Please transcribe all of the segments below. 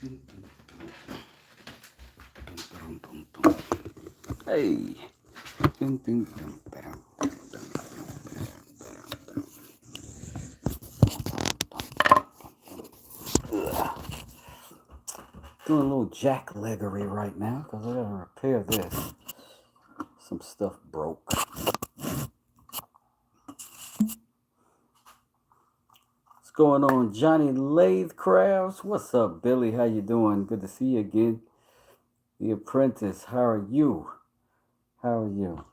Hey. Doing a little jackleggery right now because I gotta repair this. Some stuff broke. What's going on, Johnny Lathe Crafts? What's up, Billy? How you doing? Good to see you again. The Apprentice, how are you? How are you?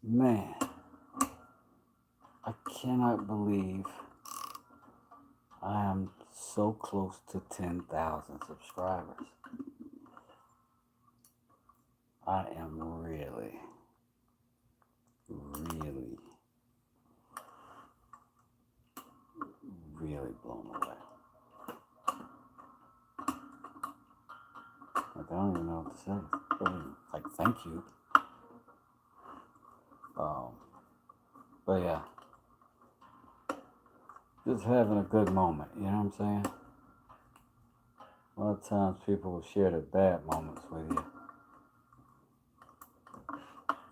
Man, I cannot believe I am so close to 10,000 subscribers. I am really, really, really blown away. Like, I don't even know what to say. Like, thank you. But yeah, just having a good moment, you know what I'm saying? A lot of times people will share their bad moments with you.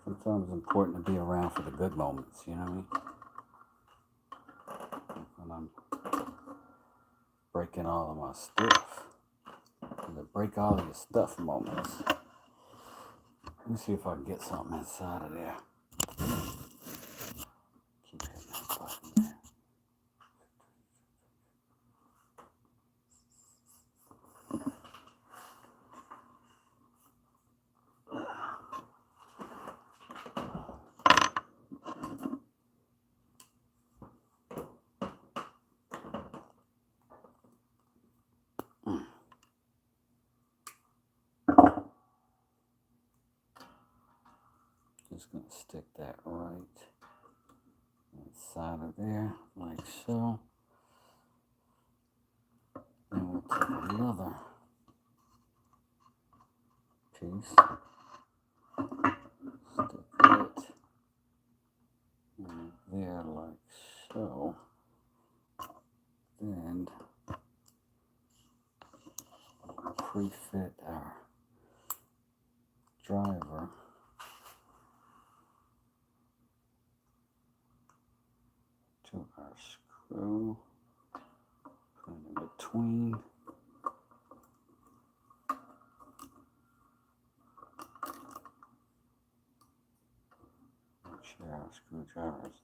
Sometimes it's important to be around for the good moments, you know what I mean? When I'm breaking all of my stuff. The break all of your stuff moments. Let me see if I can get something inside of there. Keep hitting that button there. Just gonna stick that right inside of there, like so. Then we'll take another piece, stick it in there like so. Then pre-fit our driver to our screw, put it in between. Make sure our screwdriver is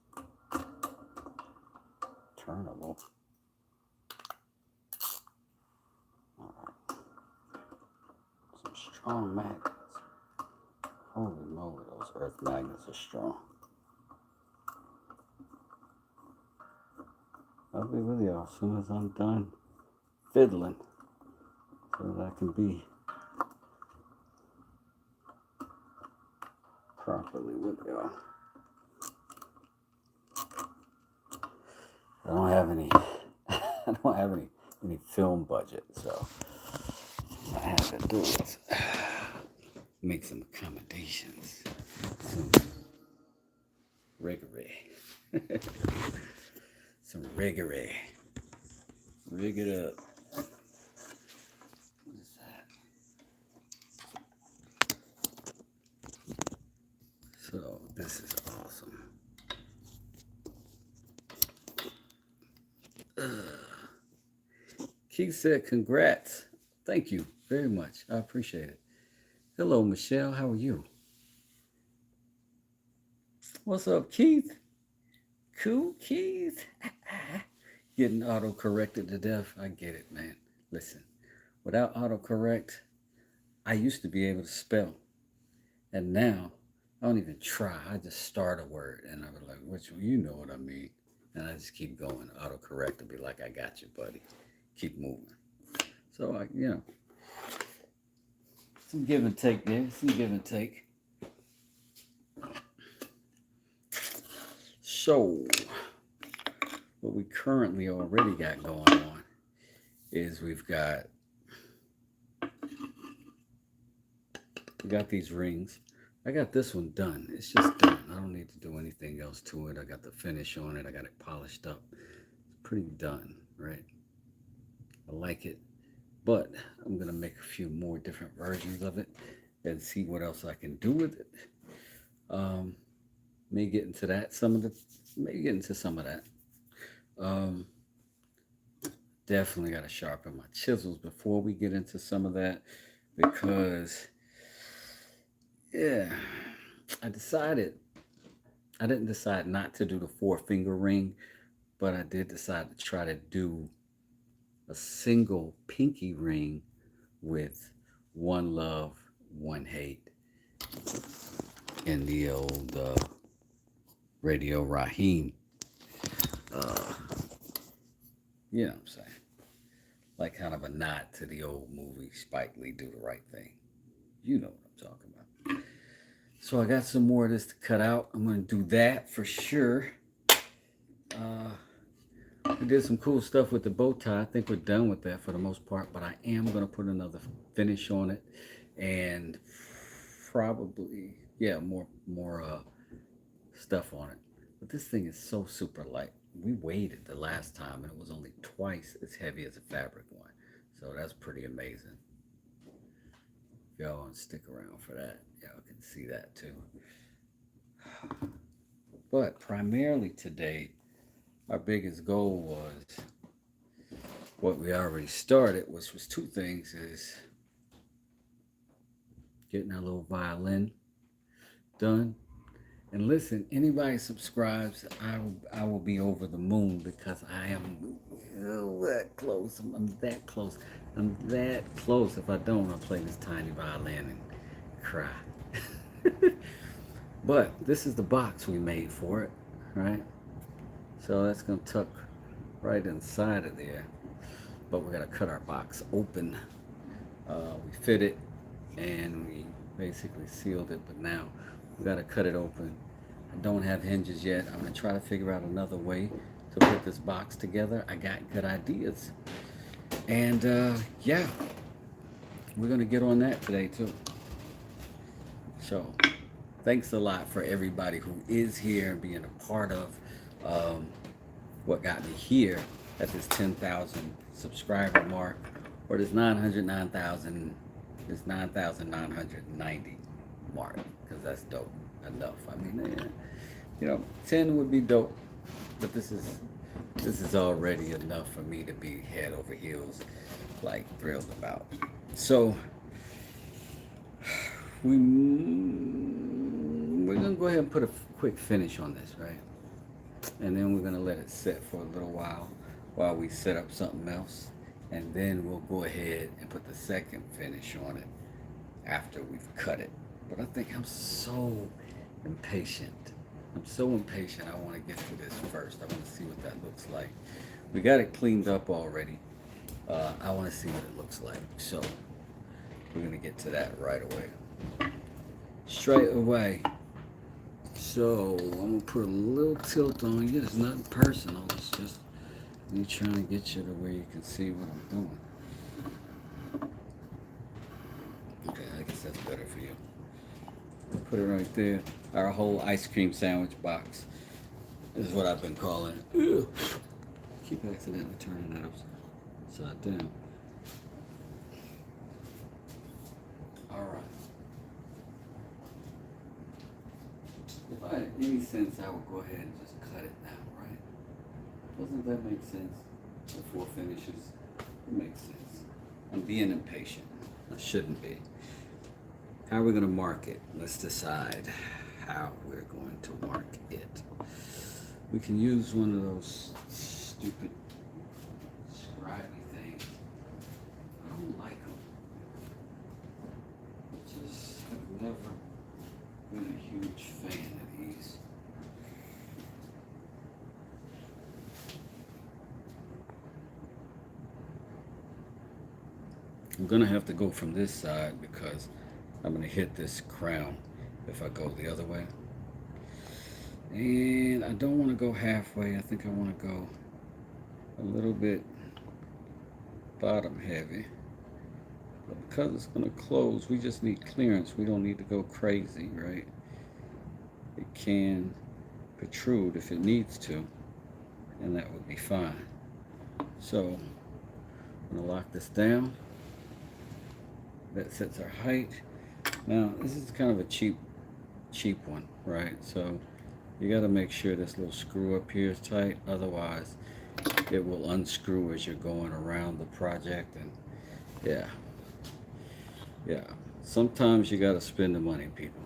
turnable. Alright. Some strong magnets. Holy moly, those earth magnets are strong. I'll be with you as soon as I'm done fiddling so that I can be properly with y'all. I don't have any any film budget, so what I have to do is make some accommodations. Some riggery. Some riggery. Rig it up. What is that? So this is awesome. Keith said, congrats. Thank you very much. I appreciate it. Hello, Michelle. How are you? What's up, Keith? Cool, Keith. Getting auto-corrected to death. I get it, man. Listen, without autocorrect, I used to be able to spell. And now, I don't even try. I just start a word, and I was like, which one? You know what I mean. And I just keep going. Autocorrect will be like, I got you, buddy. Keep moving. So, some give and take there. Some give and take. So, what we currently already got going on is we got these rings. I got this one done. It's just done. I don't need to do anything else to it. I got the finish on it. I got it polished up. It's pretty done, right? I like it. but I'm gonna make a few more different versions of it and see what else I can do with it. Um, may get into that. Maybe get into some of that. Um, Definitely got to sharpen my chisels before we get into some of that because, yeah, I decided I didn't decide not to do the four-finger ring, but I did decide to try to do a single pinky ring with one love, one hate in the old Radio Raheem. Uh, you know what I'm saying? Like kind of a nod to the old movie Spike Lee Do the Right Thing. You know what I'm talking about. So I got some more of this to cut out. I'm going to do that for sure. Uh, we did some cool stuff with the bow tie. I think we're done with that for the most part, but I am going to put another finish on it and probably, yeah, more stuff on it. But this thing is so super light. We weighed it the last time and it was only twice as heavy as a fabric one. So that's pretty amazing. Y'all want to stick around for that. Y'all can see that too. But primarily today, our biggest goal was what we already started, which was two things, is getting our little violin done. And listen, anybody subscribes, I will be over the moon because I am that close. I'm that close. I'm that close. If I don't, I'll play this tiny violin and cry. But this is the box we made for it, right? So that's going to tuck right inside of there. But we're going to cut our box open. We fit it and we basically sealed it, but now we got to cut it open. I don't have hinges yet. I'm going to try to figure out another way to put this box together. I got good ideas. And yeah, we're going to get on that today too. So thanks a lot for everybody who is here and being a part of what got me here at this 10,000 subscriber mark, or this 909,000, this 9,990 mark, because that's dope enough. I mean, you know, 10 would be dope, but this is already enough for me to be head over heels, like thrilled about. So we're gonna go ahead and put a quick finish on this, right? And then we're gonna let it sit for a little while we set up something else, and then we'll go ahead and put the second finish on it after we've cut it. But I think I'm so impatient. I'm so impatient. I want to get through this first. I want to see what that looks like. We got it cleaned up already. I want to see what it looks like. So we're gonna get to that right away. Straight away. So I'm gonna put a little tilt on you. It's nothing personal. It's just me trying to get you to where you can see what I'm doing. Okay, I guess that's better for you. Put it right there. Our whole ice cream sandwich box is what I've been calling it. Ew. Keep accidentally turning that upside down. Alright. If I had any sense, I would go ahead and just cut it now, right? Doesn't that make sense? The four finishes? It makes sense. I'm being impatient. I shouldn't be. How are we going to mark it? Let's decide how we're going to mark it. We can use one of those stupid scribey things. I don't like them. I just have never been a huge fan of these. I'm going to have to go from this side because I'm going to hit this crown if I go the other way. And I don't want to go halfway. I think I want to go a little bit bottom heavy. But because it's going to close, we just need clearance. We don't need to go crazy, right? It can protrude if it needs to, and that would be fine. So I'm going to lock this down. that sets our height. Now, this is kind of a cheap one, right? So you got to make sure this little screw up here is tight. Otherwise, it will unscrew as you're going around the project. And yeah, yeah. Sometimes you got to spend the money, people.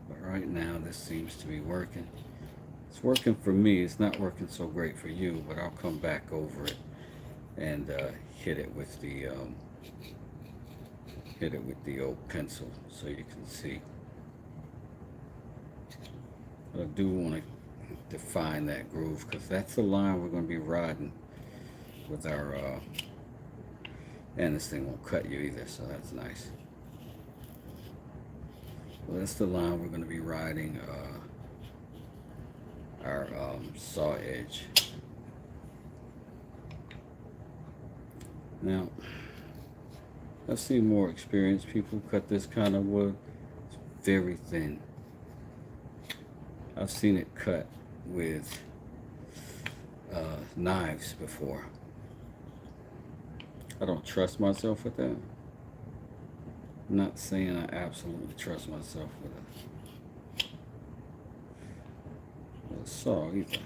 But right now, this seems to be working. It's working for me. It's not working so great for you, but I'll come back over it and hit it with the old pencil so you can see. But I do want to define that groove because that's the line we're going to be riding with our and this thing won't cut you either, so that's nice. Well, that's the line we're going to be riding our saw edge. Now, I've seen more experienced people cut this kind of wood. It's very thin. I've seen it cut with knives before. I don't trust myself with that. I'm not saying I absolutely trust myself with a saw either.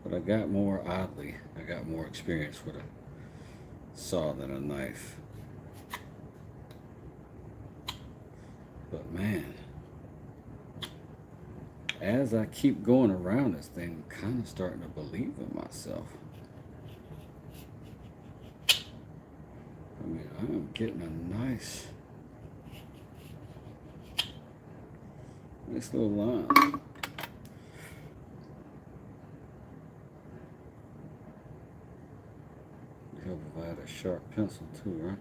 But I got more experience with a saw than a knife. But man, as I keep going around this thing, I'm kind of starting to believe in myself. I mean, I am getting a nice little line. Help if I had a sharp pencil too, right?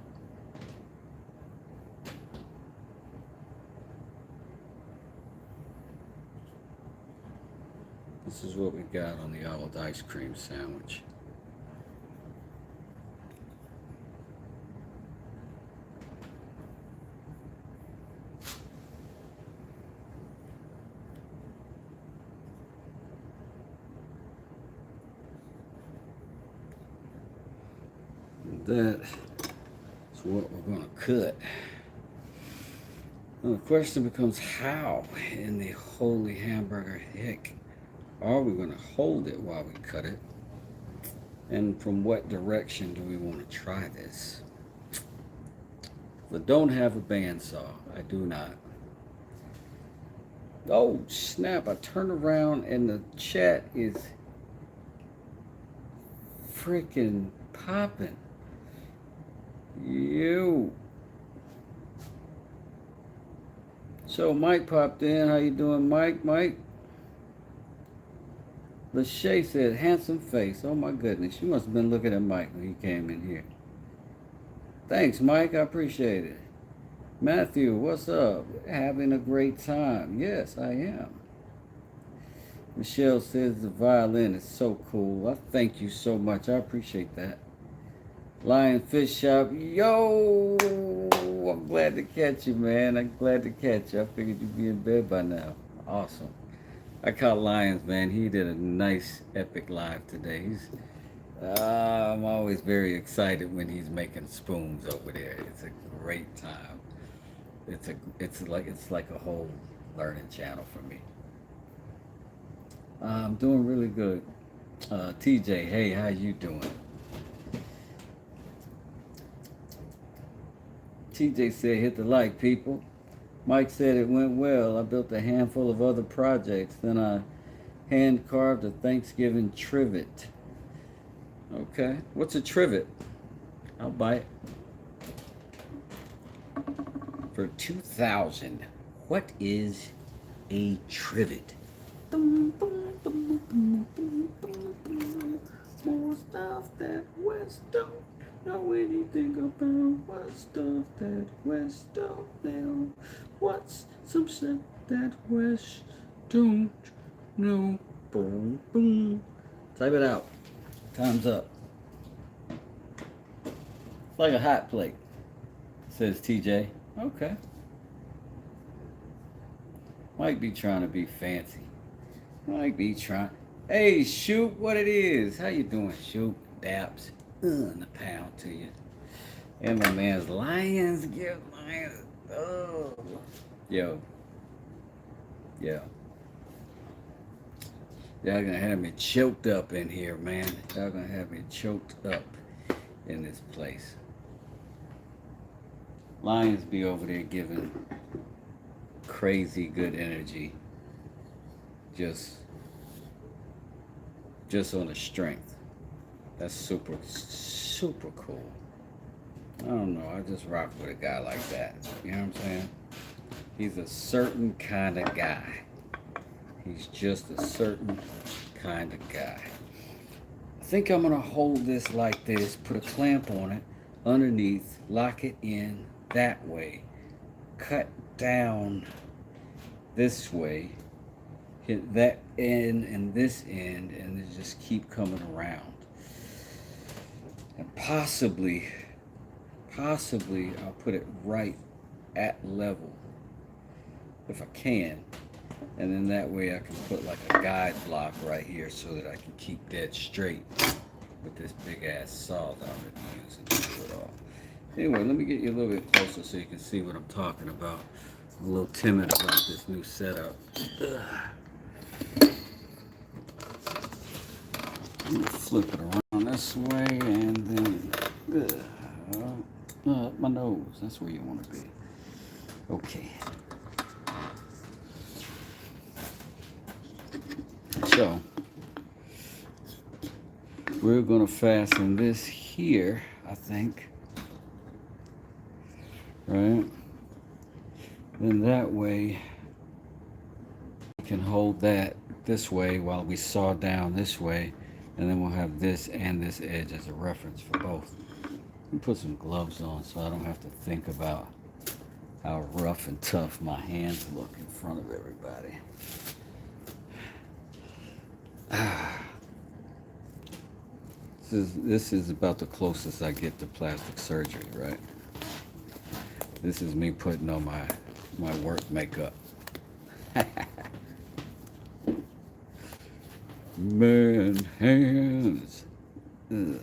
This is what we got on the old ice cream sandwich. That is what we're going to cut. Now the question becomes, how in the holy hamburger heck are we going to hold it while we cut it? And from what direction do we want to try this? I don't have a bandsaw. I do not. Oh snap, I turn around and the chat is freaking popping. You. So Mike popped in. How you doing, Mike? Mike? Lachey said, handsome face. Oh my goodness. You must have been looking at Mike when he came in here. Thanks, Mike. I appreciate it. Matthew, what's up? Having a great time. Yes, I am. Michelle says the violin is so cool. I thank you so much. I appreciate that. Lion Fish Shop. Yo! I'm glad to catch you, man. I'm glad to catch you. I figured you'd be in bed by now. Awesome. I caught Lions, man. He did a nice, epic live today. I'm always very excited when he's making spoons over there. It's a great time. It's like a whole learning channel for me. I'm doing really good. TJ, hey, how you doing? TJ said, hit the like, people. Mike said it went well. I built a handful of other projects. Then I hand carved a Thanksgiving trivet. Okay. What's a trivet? I'll buy it. For $2,000. What is a trivet? More stuff that West don't know anything about. What stuff that West don't know? What's some stuff that West don't know? Boom, boom. Type it out. Time's up. Like a hot plate, says TJ. Okay. Might be trying to be fancy. Might be trying. Hey, Shoot, what it is? How you doing, Shoot? Daps. The pound to you. And my man's Lions give Lions. Oh. Yo. Yo. Y'all gonna have me choked up in here, man. Y'all gonna have me choked up in this place. Lions be over there giving crazy good energy. Just on the strength. That's super, super cool. I don't know. I just rock with a guy like that. You know what I'm saying? He's a certain kind of guy. He's just a certain kind of guy. I think I'm going to hold this like this, put a clamp on it, underneath, lock it in that way, cut down this way, hit that end and this end, and then just keep coming around. And possibly I'll put it right at level if I can, and then that way I can put like a guide block right here so that I can keep dead straight with this big ass saw that I'm going to be using to do it all. Anyway, let me get you a little bit closer so you can see what I'm talking about. I'm a little timid about this new setup. I'm going to flip it around this way and then up my nose. That's where you want to be. Okay. So, we're going to fasten this here, I think. Right? Then that way, we can hold that this way while we saw down this way. And then we'll have this and this edge as a reference for both. Put some gloves on so I don't have to think about how rough and tough my hands look in front of everybody. This is about the closest I get to plastic surgery, right? This is me putting on my work makeup. Man hands. Ugh.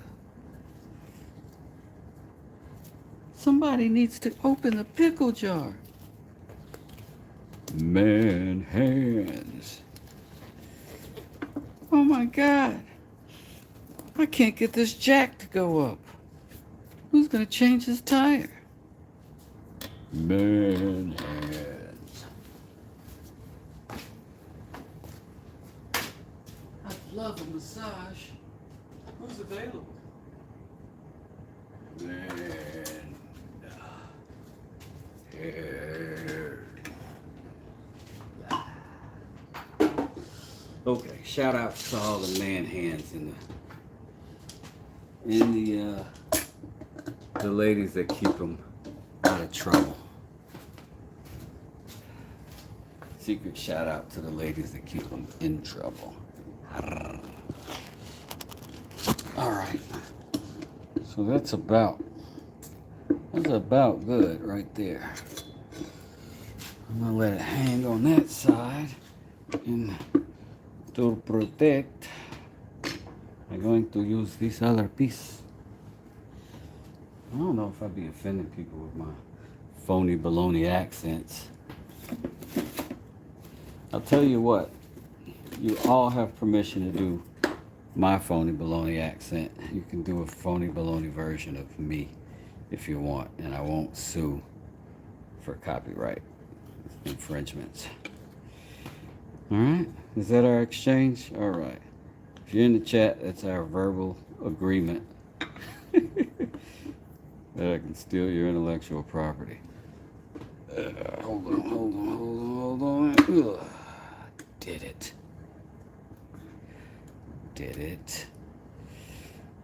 Somebody needs to open the pickle jar. Man hands. Oh my God. I can't get this jack to go up. Who's gonna change his tire? Man hands. I'd love a massage. Who's available? Man. Hair. Okay, shout out to all the man hands in the ladies that keep them out of trouble. Secret shout out to the ladies that keep them in trouble. All right. So that's about good right there. I'm gonna let it hang on that side, and to protect, I'm going to use this other piece. I don't know if I'd be offending people with my phony baloney accents. I'll tell you what, you all have permission to do my phony baloney accent. You can do a phony baloney version of me if you want, and I won't sue for copyright infringements. All right, is that our exchange? All right. If you're in the chat, that's our verbal agreement that I can steal your intellectual property. Hold on. Ugh. Did it.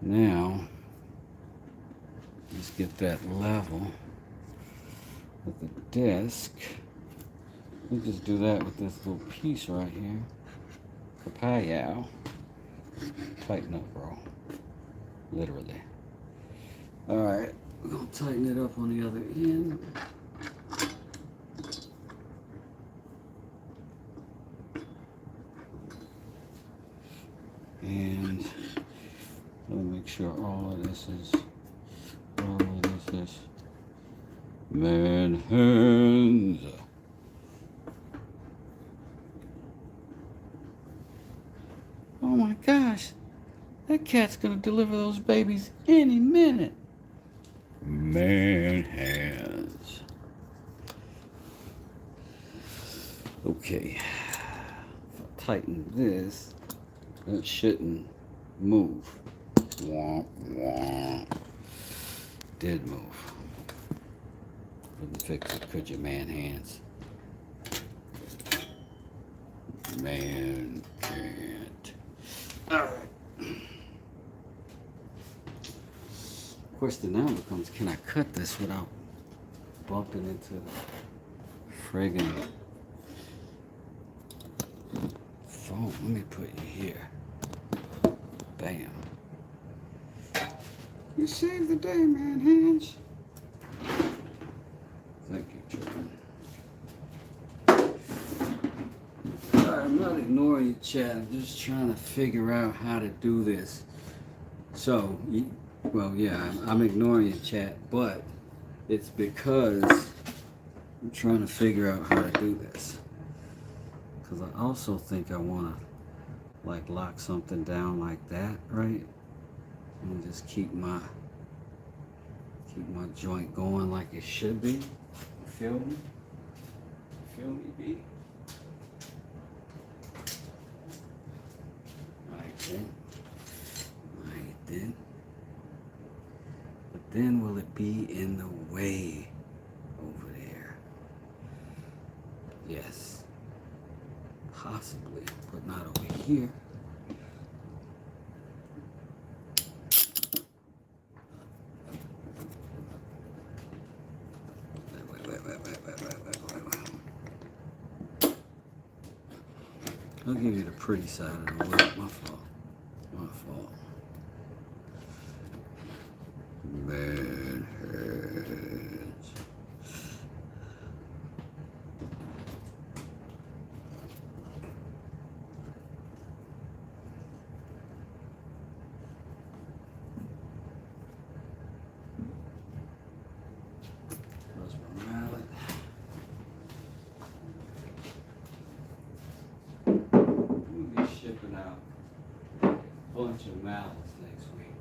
Now, let's get that level with the desk. We'll just do that with this little piece right here. Kapow. Tighten up, bro. Literally. Alright, we're going to tighten it up on the other end. And Let me make sure all of this is man hands. Oh my gosh, that cat's gonna deliver those babies any minute. Man hands. Okay, if I tighten this, it shouldn't move. Womp womp. Did move. Couldn't fix it, could you, man hands? Man can't. Alright. Question now becomes, can I cut this without bumping into the friggin' phone? Let me put you here. Bam. You saved the day, man hands. Thank you, children. I'm not ignoring you, chat. I'm just trying to figure out how to do this. So, well, yeah, I'm ignoring you, chat, but it's because I'm trying to figure out how to do this. Because I also think I want to, like, lock something down like that, right? And just keep my joint going like it should be. You feel me? Feel me, B? Like that. Like that. But then will it be in the way over there? Yes. Possibly, but not over here. I'll give you the pretty side of the work. My fault. My fault. Man hands. There's my mallet. We'll be shipping out a bunch of mallets next week.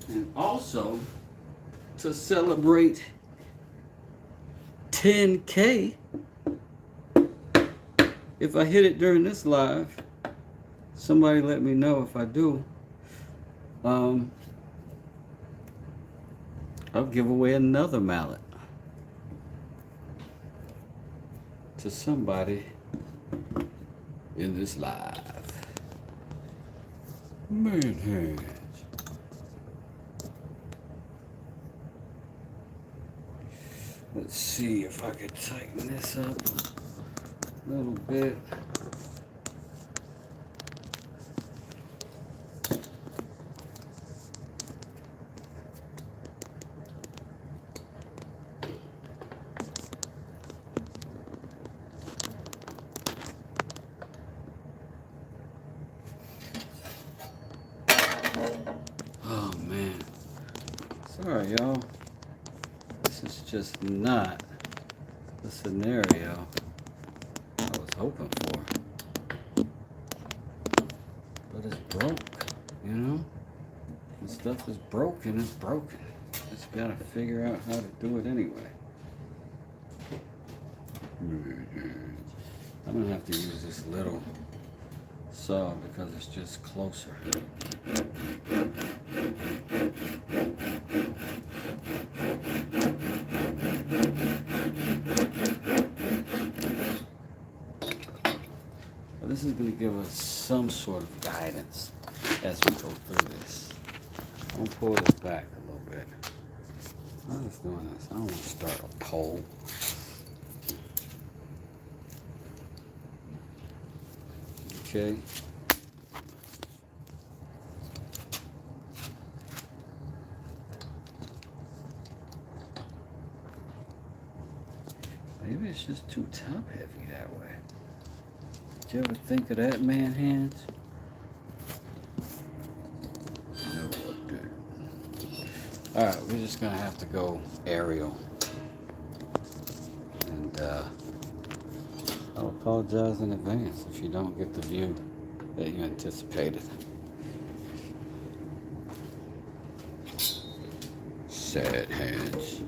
And also, to celebrate 10K, if I hit it during this live, somebody let me know if I do. I'll give away another mallet to somebody in this live. Man hands. Let's see if I could tighten this up a little bit. Oh man, sorry y'all, this is just not the scenario I was hoping for, but it's broke, you know, when stuff is broken, it's broken. Just gotta figure out how to do it anyway. I'm gonna have to use this little saw because it's just closer. But this is going to give us some sort of guidance as we go through this. I'm going to pull this back a little bit. I'm just doing this. I don't want to start a poll. Okay. Maybe it's just too top heavy that way. Did you ever think of that, man hands? Alright, we're just gonna have to go aerial. And I'll apologize in advance if you don't get the view that you anticipated. Sad hands.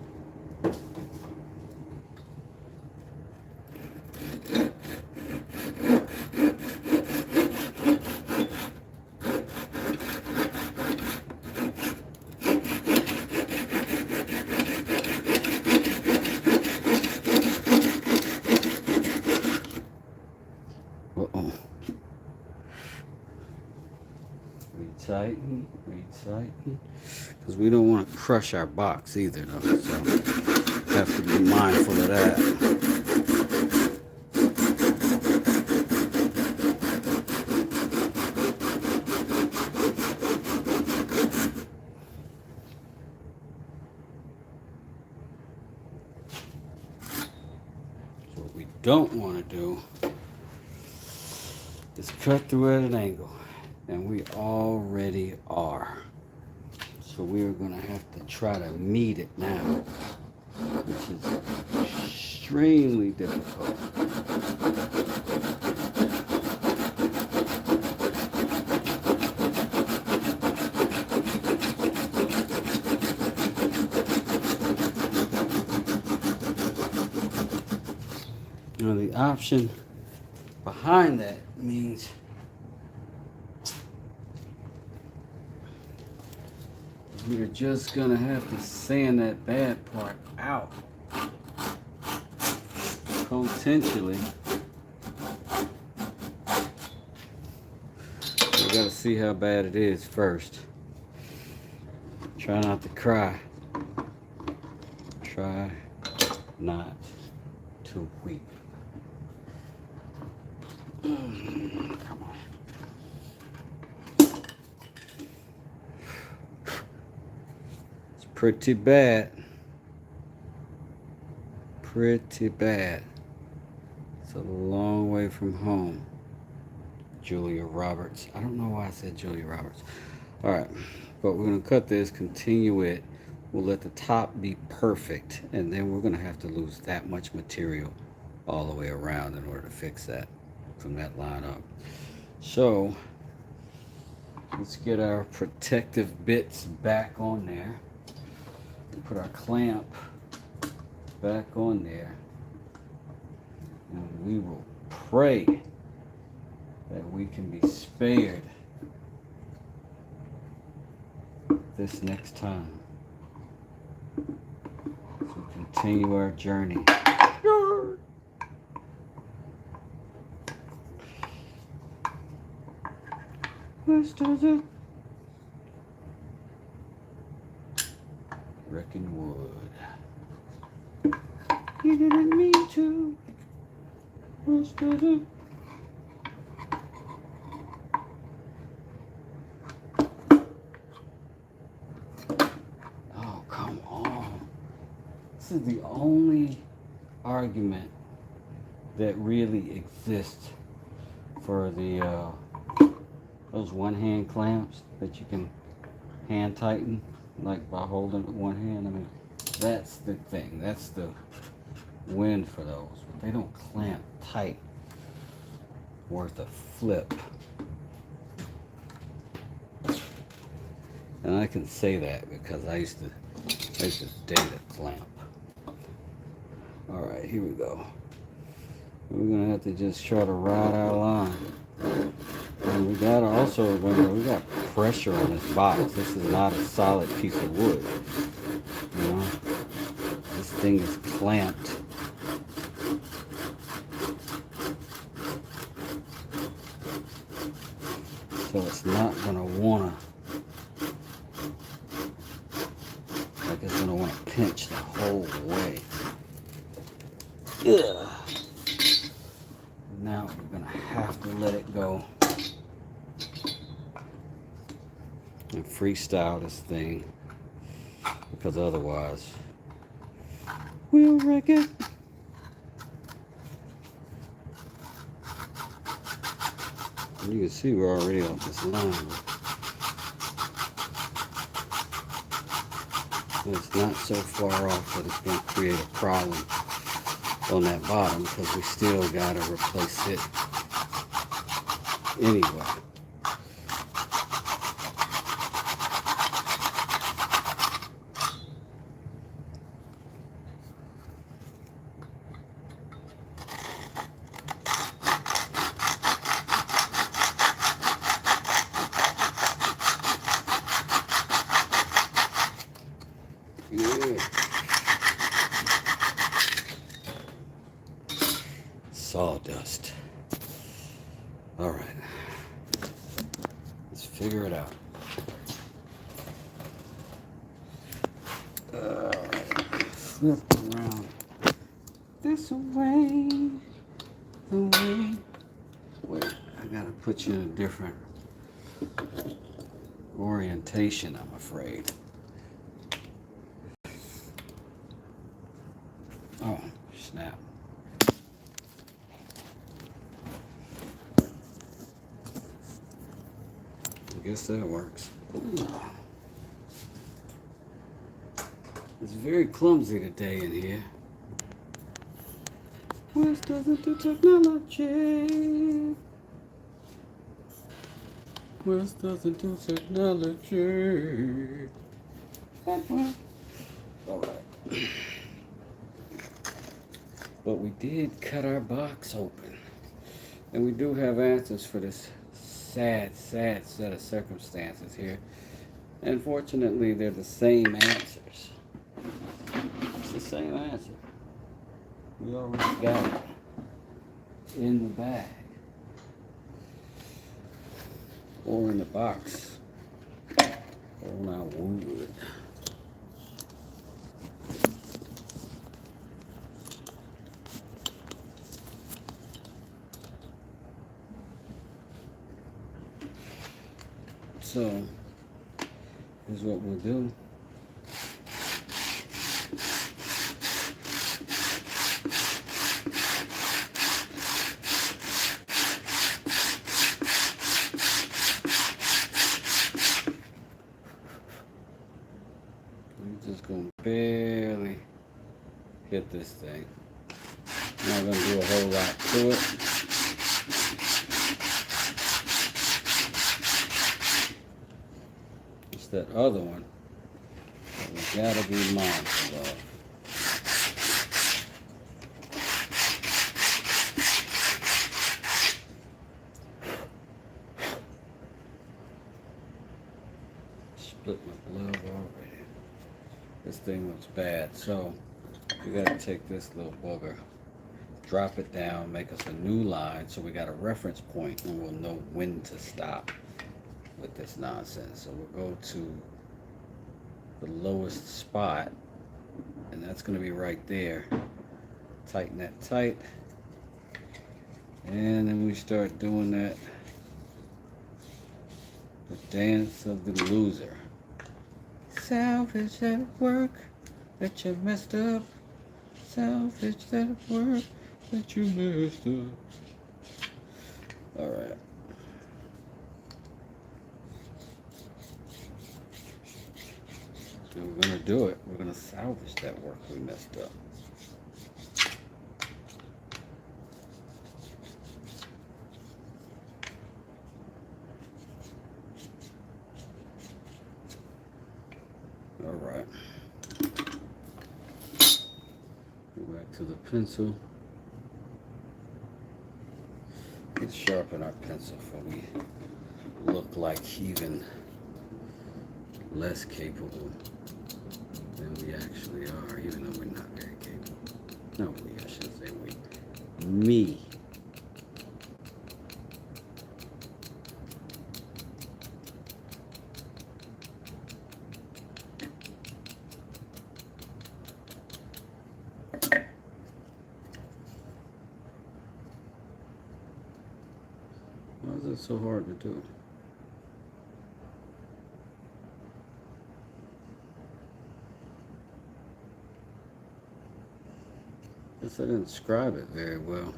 Uh-oh. Retighten, retighten. Because we don't want to crush our box either, though. So have to be mindful of that. So what we don't want to do is cut through at an angle. And we already are. So we are going to have to try to meet it now, which is extremely difficult. Now the option behind that means we're just gonna have to sand that bad part out. Potentially. We gotta see how bad it is first. Try not to cry. Try not to weep. Come on. It's pretty bad. Pretty bad. It's a long way from home. Julia Roberts. I don't know why I said Julia Roberts. All right, but we're going to cut this, continue it. We'll let the top be perfect, and then we're going to have to lose that much material all the way around in order to fix that from that line up. So let's get our protective bits back on there. Put our clamp back on there, and we will pray that we can be spared this next time as we continue our journey. Wrecking wood. You didn't mean to. Oh, come on. This is the only argument that really exists for the those one-hand clamps that you can hand tighten, like by holding it with one hand. I mean, that's the thing. That's the win for those. But they don't clamp tight worth a flip. And I can say that because I used to date a clamp. All right, here we go. We're gonna have to just try to ride our line. And we gotta also remember we got pressure on this box. This is not a solid piece of wood. You know, this thing is clamped. So it's not gonna wanna, like it's gonna wanna pinch the whole way. Ugh. Now we're gonna have to let it go and freestyle this thing, because otherwise we'll wreck it. You can see we're already off this line. It's not so far off that it's going to create a problem on that bottom, because we still got to replace it anyway. Yeah. Sawdust. All right. Let's figure it out. Flip around this way. The way. Wait, I gotta put you in a different orientation, I'm afraid. Oh, snap. I guess that works. It's very clumsy today in here. West doesn't do technology. West doesn't do technology. That one. All right. But we did cut our box open. And we do have answers for this sad set of circumstances here. And fortunately, they're the same answers. It's the same answer. We already got it in the bag. Or in the box. Or on our wood. So, here's what we'll do. We're just going to barely hit this thing. Not going to do a whole lot to it. It's that other one that we got to be mindful of. Split my glove already. This thing looks bad, so we got to take this little booger, drop it down, make us a new line, so we got a reference point and we'll know when to stop with this nonsense. So we'll go to the lowest spot, and that's going to be right there. Tighten that tight, and then we start doing that, the dance of the loser. Salvage that work that you messed up. Salvage that work that you messed up. All right. So we're gonna do it. We're gonna salvage that work we messed up. All right. Go back to the pencil. Let's sharpen our pencil so we look like even less capable than we actually are, even though we're not very capable. No, I shouldn't say we. Me. Why is it so hard to do? Guess I didn't describe it very well.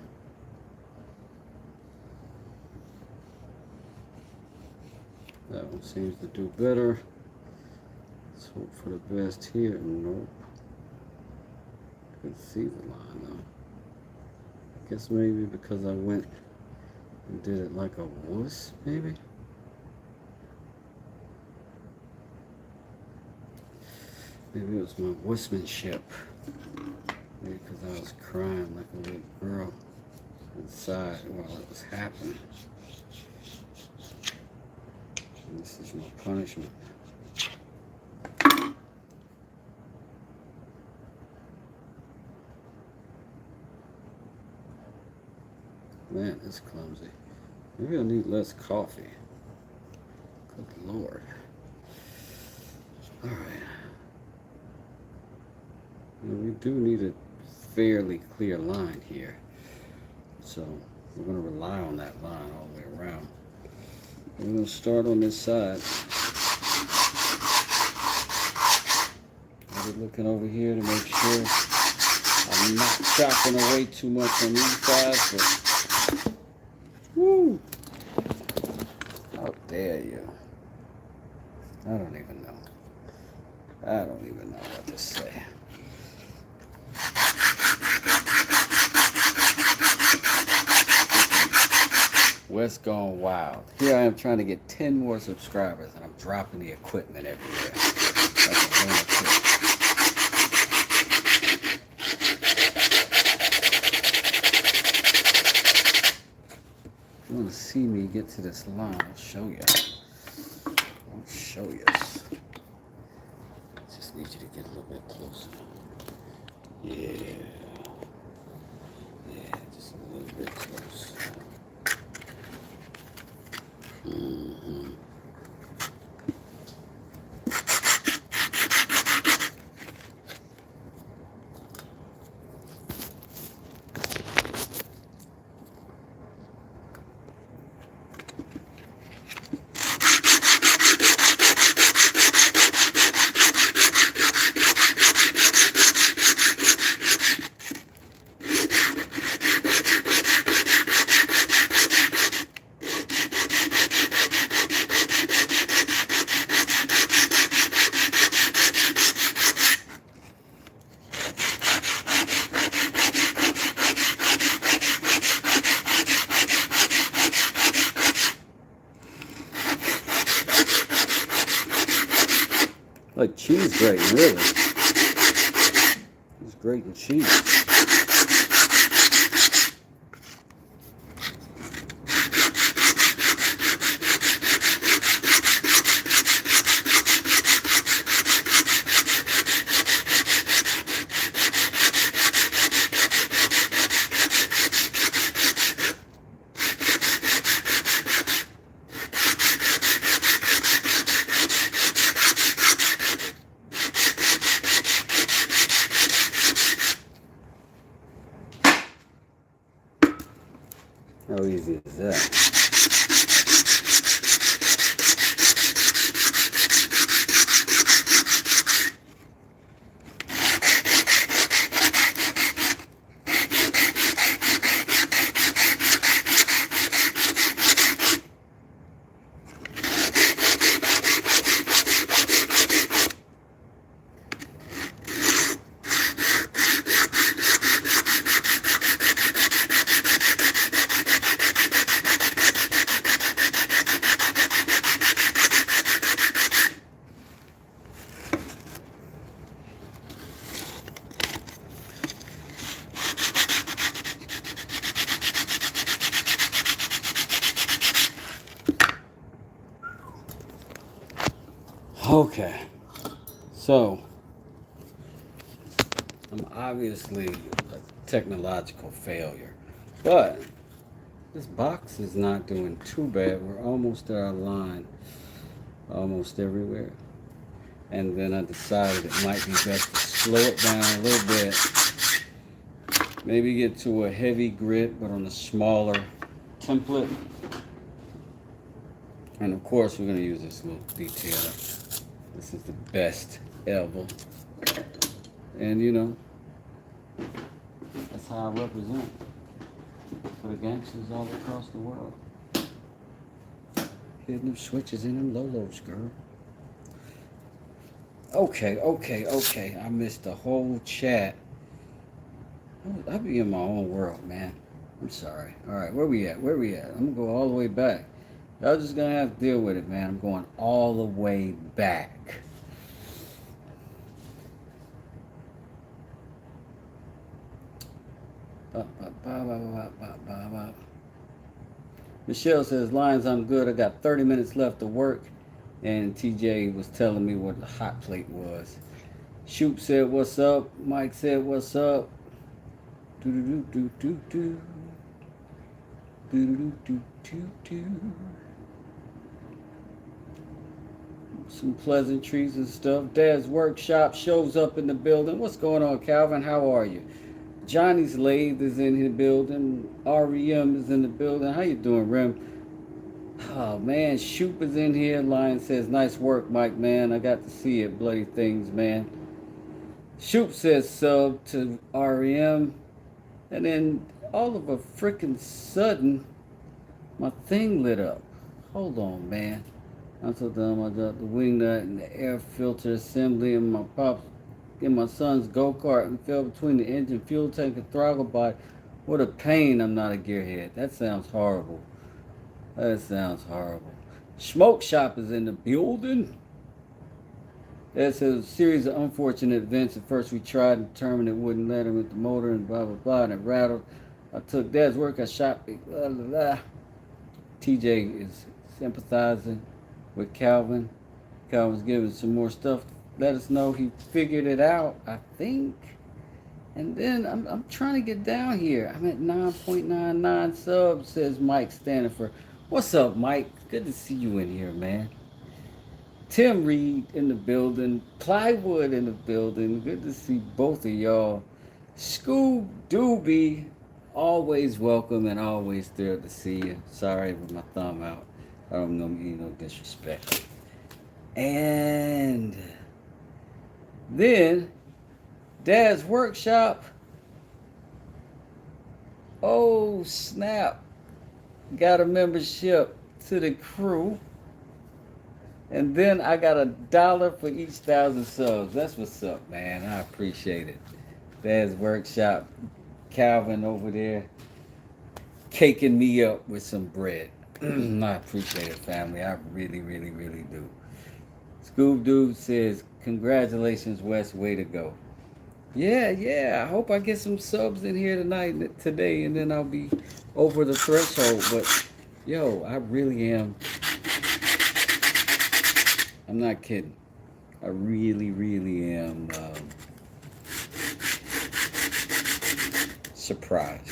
That one seems to do better. Let's hope for the best here. Nope. Couldn't see the line though. I guess maybe because I went and did it like a wuss, maybe? Maybe it was my wussmanship. Maybe because I was crying like a little girl inside while it was happening. And this is my punishment. Man, it's clumsy. Maybe I need less coffee. Good Lord. Alright. We do need a fairly clear line here. So we're going to rely on that line all the way around. We're going to start on this side. I'm looking over here to make sure I'm not chopping away too much on these sides, but woo! How dare you? I don't even know. I don't even know what to say. West gone wild. Here I am trying to get 10 more subscribers and I'm dropping the equipment everywhere. Like a lunatic. If you want to see me get to this line, I'll show you. I'll show you. Just need you to get a little bit closer. Yeah. Yeah, just a little bit closer. Mm-hmm. Like cheese grating, really. It's grating cheese. How easy is that? Okay, so I'm obviously a technological failure, but this box is not doing too bad. We're almost at our line, almost everywhere. And then I decided it might be best to slow it down a little bit. Maybe get to a heavy grit, but on a smaller template. And of course, we're going to use this little detailer. This is the best ever. And you know, that's how I represent for the gangsters all across the world. Hitting them switches in them lolos, girl. Okay. I missed the whole chat. I be in my own world, man. I'm sorry. All right, where we at? I'm gonna go all the way back. Y'all just gonna have to deal with it, man. I'm going all the way back. Michelle says, Lions, I'm good. I got 30 minutes left to work. And TJ was telling me what the hot plate was. Shoop said, what's up? Mike said, what's up? Do do do do do do do do do do. Some pleasantries and stuff. Dad's workshop shows up in the building. What's going on, Calvin? How are you? Johnny's Lathe is in the building. REM is in the building. How you doing, Rem? Oh man, Shoop is in here. Lion says, nice work, Mike, man. I got to see it. Bloody things, man. Shoop says sub to REM. And then all of a freaking sudden, my thing lit up. Hold on, man. I'm so done. I got the wing nut and the air filter assembly in my son's go-kart and fell between the engine, fuel tank, and throttle body. What a pain. I'm not a gearhead. That sounds horrible. Smoke Shop is in the building. That's a series of unfortunate events. At first we tried and determined it wouldn't let him with the motor and blah, blah, blah, and it rattled. I took Dad's work, I shot, blah, blah, blah. TJ is sympathizing with Calvin. Calvin's giving some more stuff. Let us know he figured it out, I think. And then I'm trying to get down here. I'm at 9.99 subs, says Mike Stanifer. What's up, Mike? Good to see you in here, man. Tim Reed in the building. Plywood in the building. Good to see both of y'all. Scoob Doobie, always welcome and always thrilled to see you. Sorry with my thumb out. I don't mean no disrespect. And then Dad's workshop. Oh snap. Got a membership to the crew. And then I got $1 for each 1,000 subs. That's what's up, man. I appreciate it. Dad's workshop. Calvin over there caking me up with some bread. I appreciate it, family. I really do. Scoob Doo says, congratulations, Wes. Way to go. Yeah. I hope I get some subs in here today, and then I'll be over the threshold. But, yo, I really am. I'm not kidding. I really am surprised.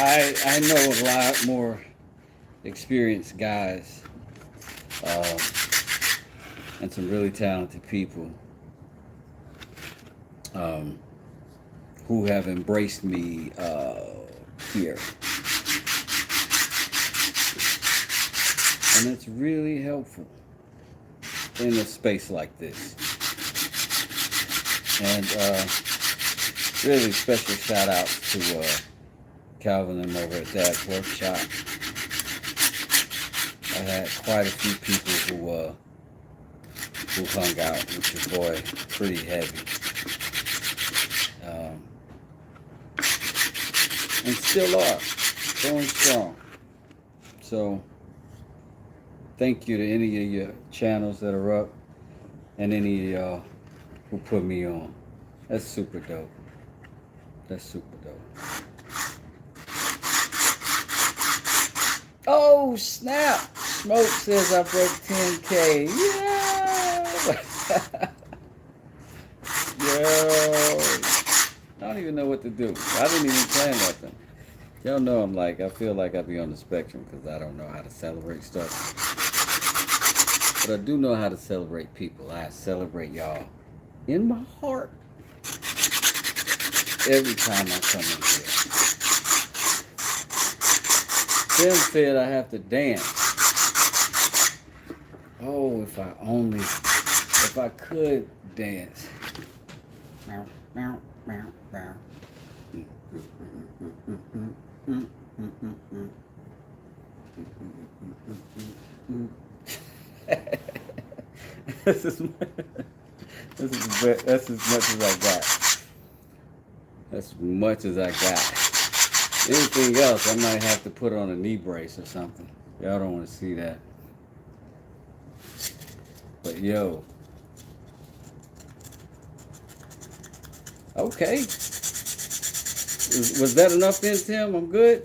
I know a lot more experienced guys and some really talented people who have embraced me here. And it's really helpful in a space like this. And really special shout out to Calvin and over at Dad's Workshop. I had quite a few people who hung out with your boy pretty heavy. And still are going strong. So thank you to any of your channels that are up and any of y'all who put me on. That's super dope. Oh snap! Smoke says I broke 10K. Yeah! Yo! I don't even know what to do. I didn't even plan nothing. Y'all know I feel like I be on the spectrum because I don't know how to celebrate stuff. But I do know how to celebrate people. I celebrate y'all in my heart every time I come in here. Tim said I have to dance. Oh, if I could dance. That's as much, that's as much as I got. That's as much as I got. Anything else, I might have to put on a knee brace or something. Y'all don't want to see that. But yo, okay. Was that enough then, Tim? I'm good.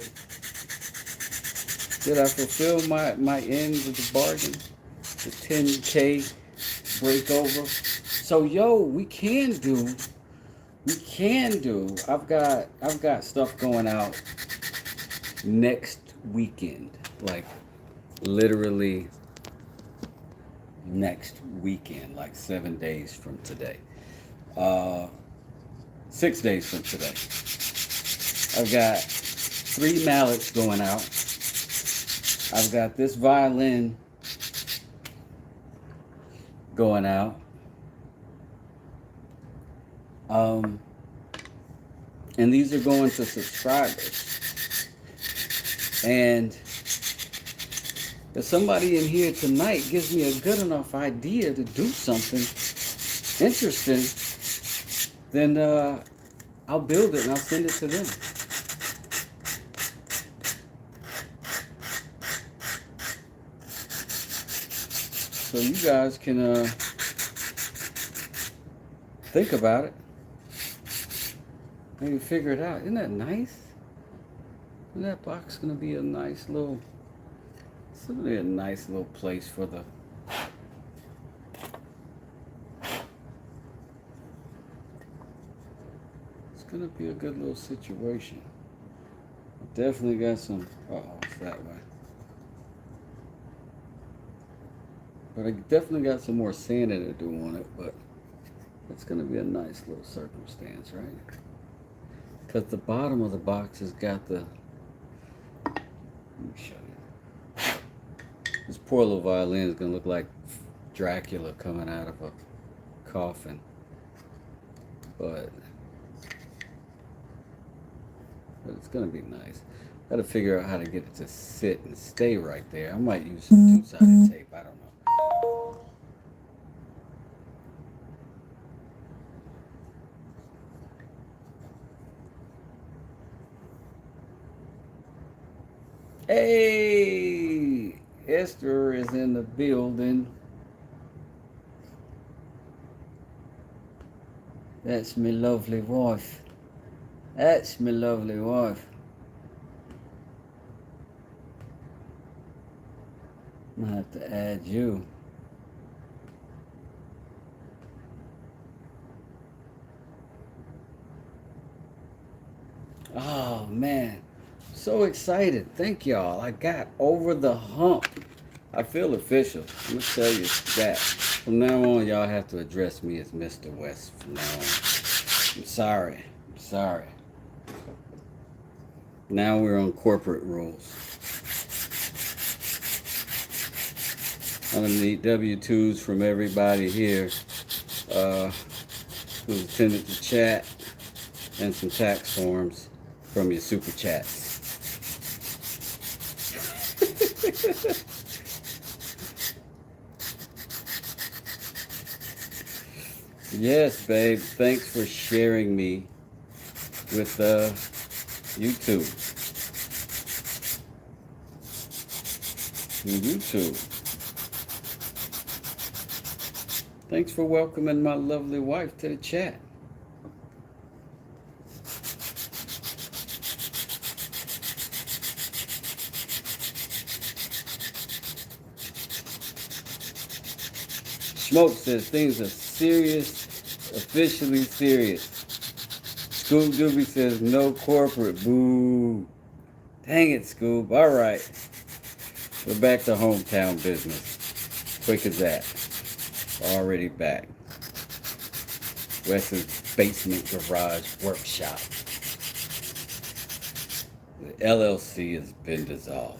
Did I fulfill my end of the bargain? The 10K breakover. So yo, we can do. I've got stuff going out next weekend. Like literally next weekend, like 7 days from today. 6 days from today. I've got 3 mallets going out. I've got this violin going out. And these are going to subscribers. And if somebody in here tonight gives me a good enough idea to do something interesting, then I'll build it and I'll send it to them. So you guys can think about it. Maybe figure it out. Isn't that nice? Isn't that box gonna be a nice little? It's gonna be a nice little place for the. It's gonna be a good little situation. Definitely got some. It's that way. But I definitely got some more sanding to do on it. But it's gonna be a nice little circumstance, right? Because the bottom of the box has got the. Let me show you. This poor little violin is gonna look like Dracula coming out of a coffin. But it's gonna be nice. Gotta figure out how to get it to sit and stay right there. I might use some two-sided tape. I don't know. Hey, Esther is in the building. That's my lovely wife. That's my lovely wife. I'm gonna have to add you. Oh man. So excited. Thank y'all. I got over the hump. I feel official. I'm going to tell you that. From now on, y'all have to address me as Mr. West from now on. I'm sorry. I'm sorry. Now we're on corporate rules. I'm going to need W-2s from everybody here who's attended the chat and some tax forms from your super chats. Yes, babe. Thanks for sharing me with YouTube. YouTube. Thanks for welcoming my lovely wife to the chat. Smoke says things are serious, officially serious. Scoob Doobie says no corporate. Boo. Dang it, Scoob. All right. We're back to hometown business. Quick as that. Already back. Wes's basement garage workshop. The LLC has been dissolved.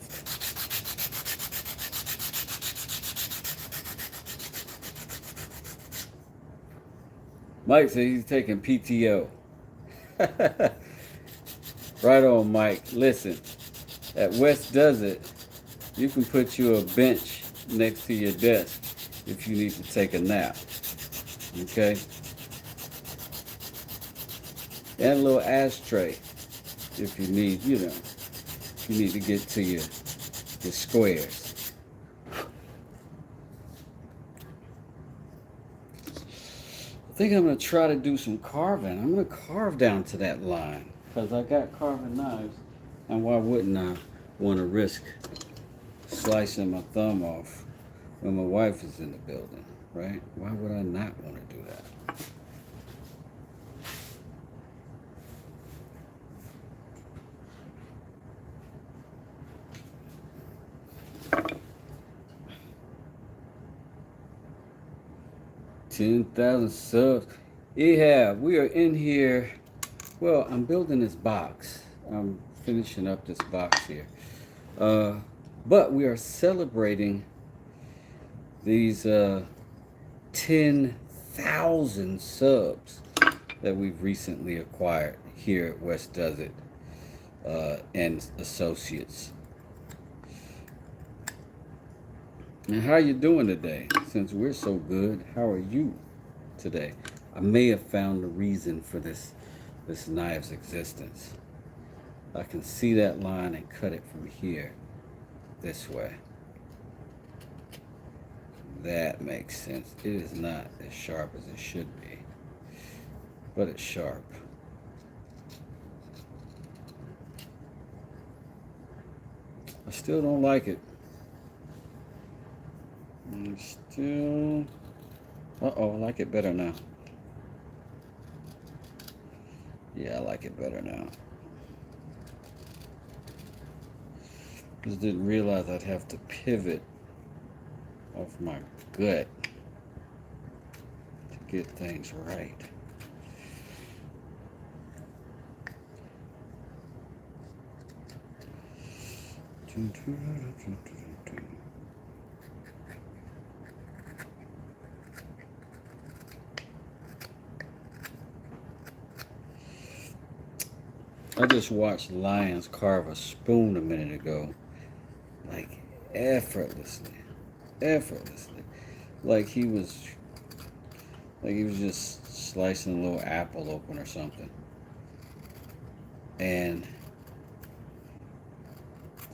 Mike says he's taking PTO. Right on, Mike. Listen, at West Does It, you can put you a bench next to your desk if you need to take a nap. Okay? And a little ashtray if you need, if you need to get to your squares. I think I'm going to try to do some carving. I'm going to carve down to that line because I got carving knives. And why wouldn't I want to risk slicing my thumb off when my wife is in the building, right? Why would I not want to do that? $10,000 subs. Ehab, we are in here. Well, I'm building this box. I'm finishing up this box here. But we are celebrating these 10,000 subs that we've recently acquired here at West Desert and Associates. And how are you doing today? Since we're so good, how are you today? I may have found the reason for this knife's existence. I can see that line and cut it from here this way. That makes sense. It is not as sharp as it should be, but it's sharp. I still don't like it. I like it better now. Yeah, I like it better now. Just didn't realize I'd have to pivot off my gut to get things right. I just watched Lions carve a spoon a minute ago, like effortlessly, like he was just slicing a little apple open or something. And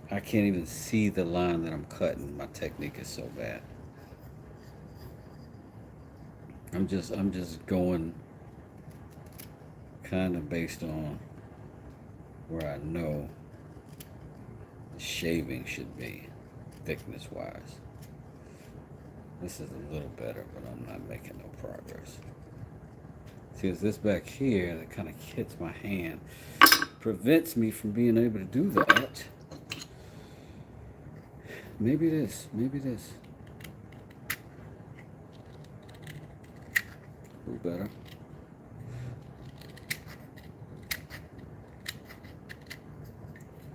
I can't even see the line that I'm cutting. My technique is so bad. I'm just going kind of based on where I know the shaving should be, thickness wise. This is a little better, but I'm not making no progress. See, it's this back here that kind of hits my hand, prevents me from being able to do that. Maybe this. A little better.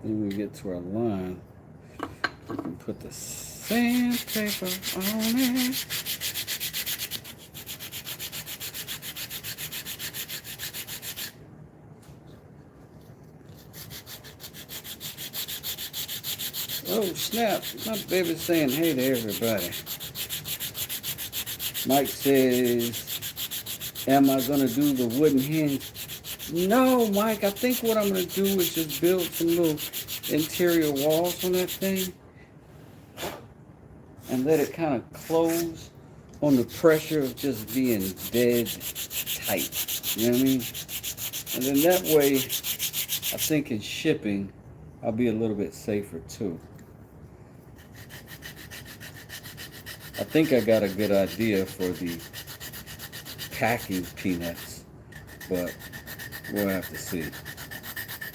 Then we get to our line, we can put the sandpaper on it. Oh snap, my baby's saying hey to everybody. Mike says, am I gonna do the wooden hinge? No, Mike, I think what I'm going to do is just build some little interior walls on that thing and let it kind of close on the pressure of just being dead tight. You know what I mean? And then that way, I think in shipping, I'll be a little bit safer too. I think I got a good idea for the packing peanuts, but we'll have to see.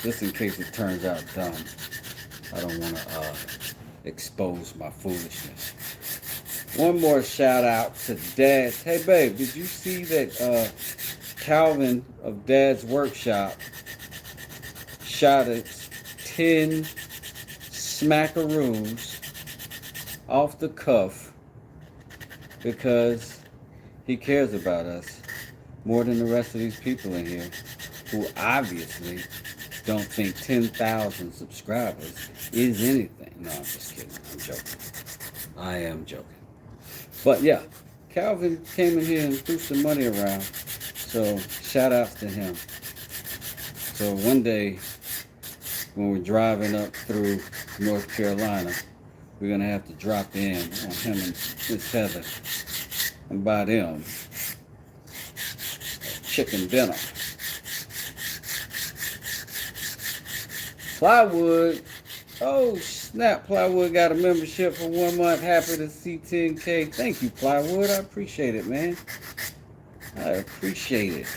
Just in case it turns out dumb. I don't want to expose my foolishness. One more shout out to Dad. Hey babe, did you see that Calvin of Dad's Workshop shot us 10 smackaroos off the cuff because he cares about us more than the rest of these people in here who obviously don't think 10,000 subscribers is anything. No, I'm just kidding. I'm joking. I am joking. But yeah, Calvin came in here and threw some money around. So shout outs to him. So one day when we're driving up through North Carolina, we're gonna have to drop in on him and Miss Heather and buy them chicken dinner. Plywood. Oh snap! Plywood got a membership for 1 month. Happy to see 10K. Thank you, Plywood. I appreciate it, man. I appreciate it.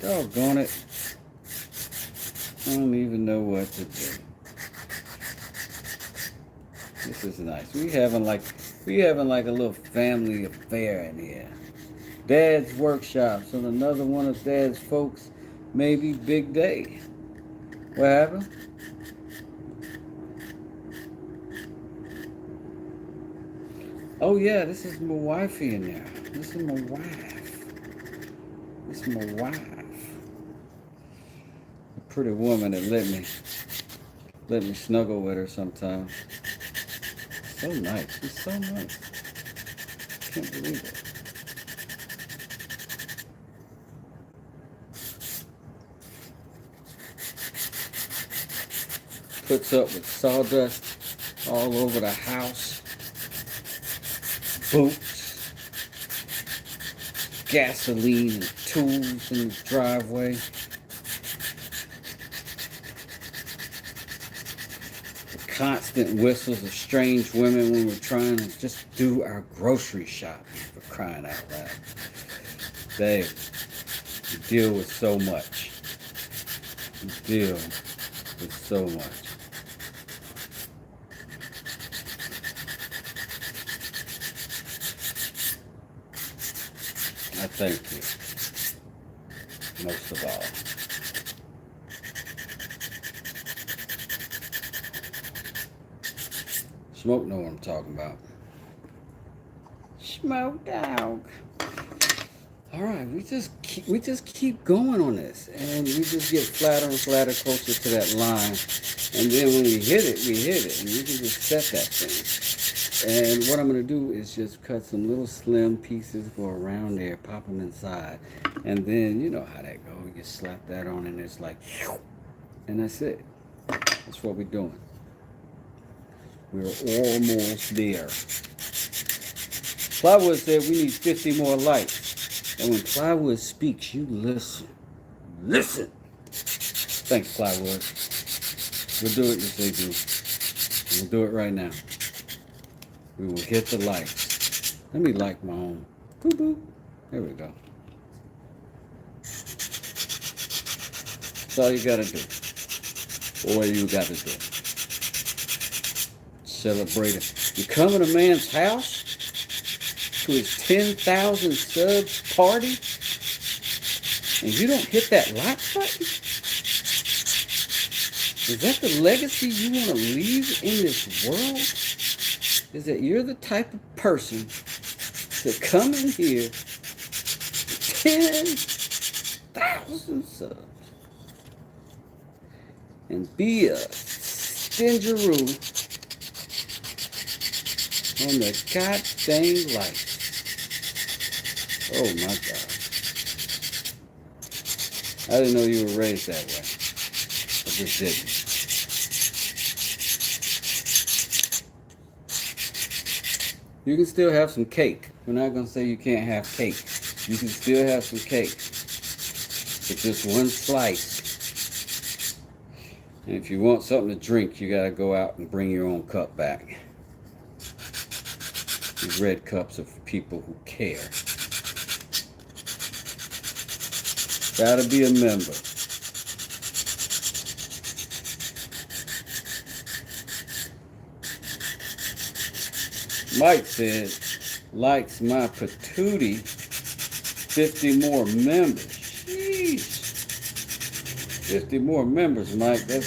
Doggone it. I don't even know what to do. This is nice. We having like a little family affair in here. Dad's workshops and another one of Dad's folks, maybe Big Day. What happened? Oh yeah, this is my wifey in there. This is my wife. This is my wife. A pretty woman that let me snuggle with her sometimes. So nice. She's so nice. Can't believe it. Puts up with sawdust all over the house. Boots. Gasoline and tools in the driveway. Constant whistles of strange women when we're trying to just do our grocery shopping, for crying out loud. They deal with so much. Deal with so much. I thank you, most of all. Smoke know what I'm talking about. Smoke dog. All right, we just keep going on this, and we just get flatter and flatter closer to that line, and then when we hit it, and we can just set that thing. And what I'm gonna do is just cut some little slim pieces, go around there, pop them inside, and then you know how that goes. You just slap that on, and it's like, and that's it. That's what we're doing. We're almost there. Plywood said we need 50 more likes. And when Plywood speaks, you listen. Listen. Thanks, Plywood. We'll do it as they do. We'll do it right now. We will hit the likes. Let me like my own. Boop, boop. There we go. That's all you gotta do. All you gotta do. Celebrate it. You come in a man's house to his 10,000 subs party and you don't hit that like button? Is that the legacy you want to leave in this world? Is that you're the type of person to come in here 10,000 subs and be a stingeroo on the god dang light. Oh my God. I didn't know you were raised that way. I just didn't. You can still have some cake. We're not going to say you can't have cake. You can still have some cake. But just one slice. And if you want something to drink, you got to go out and bring your own cup back. These red cups are for people who care. Gotta be a member. Mike said, likes my patootie, 50 more members. Sheesh. 50 more members, Mike. I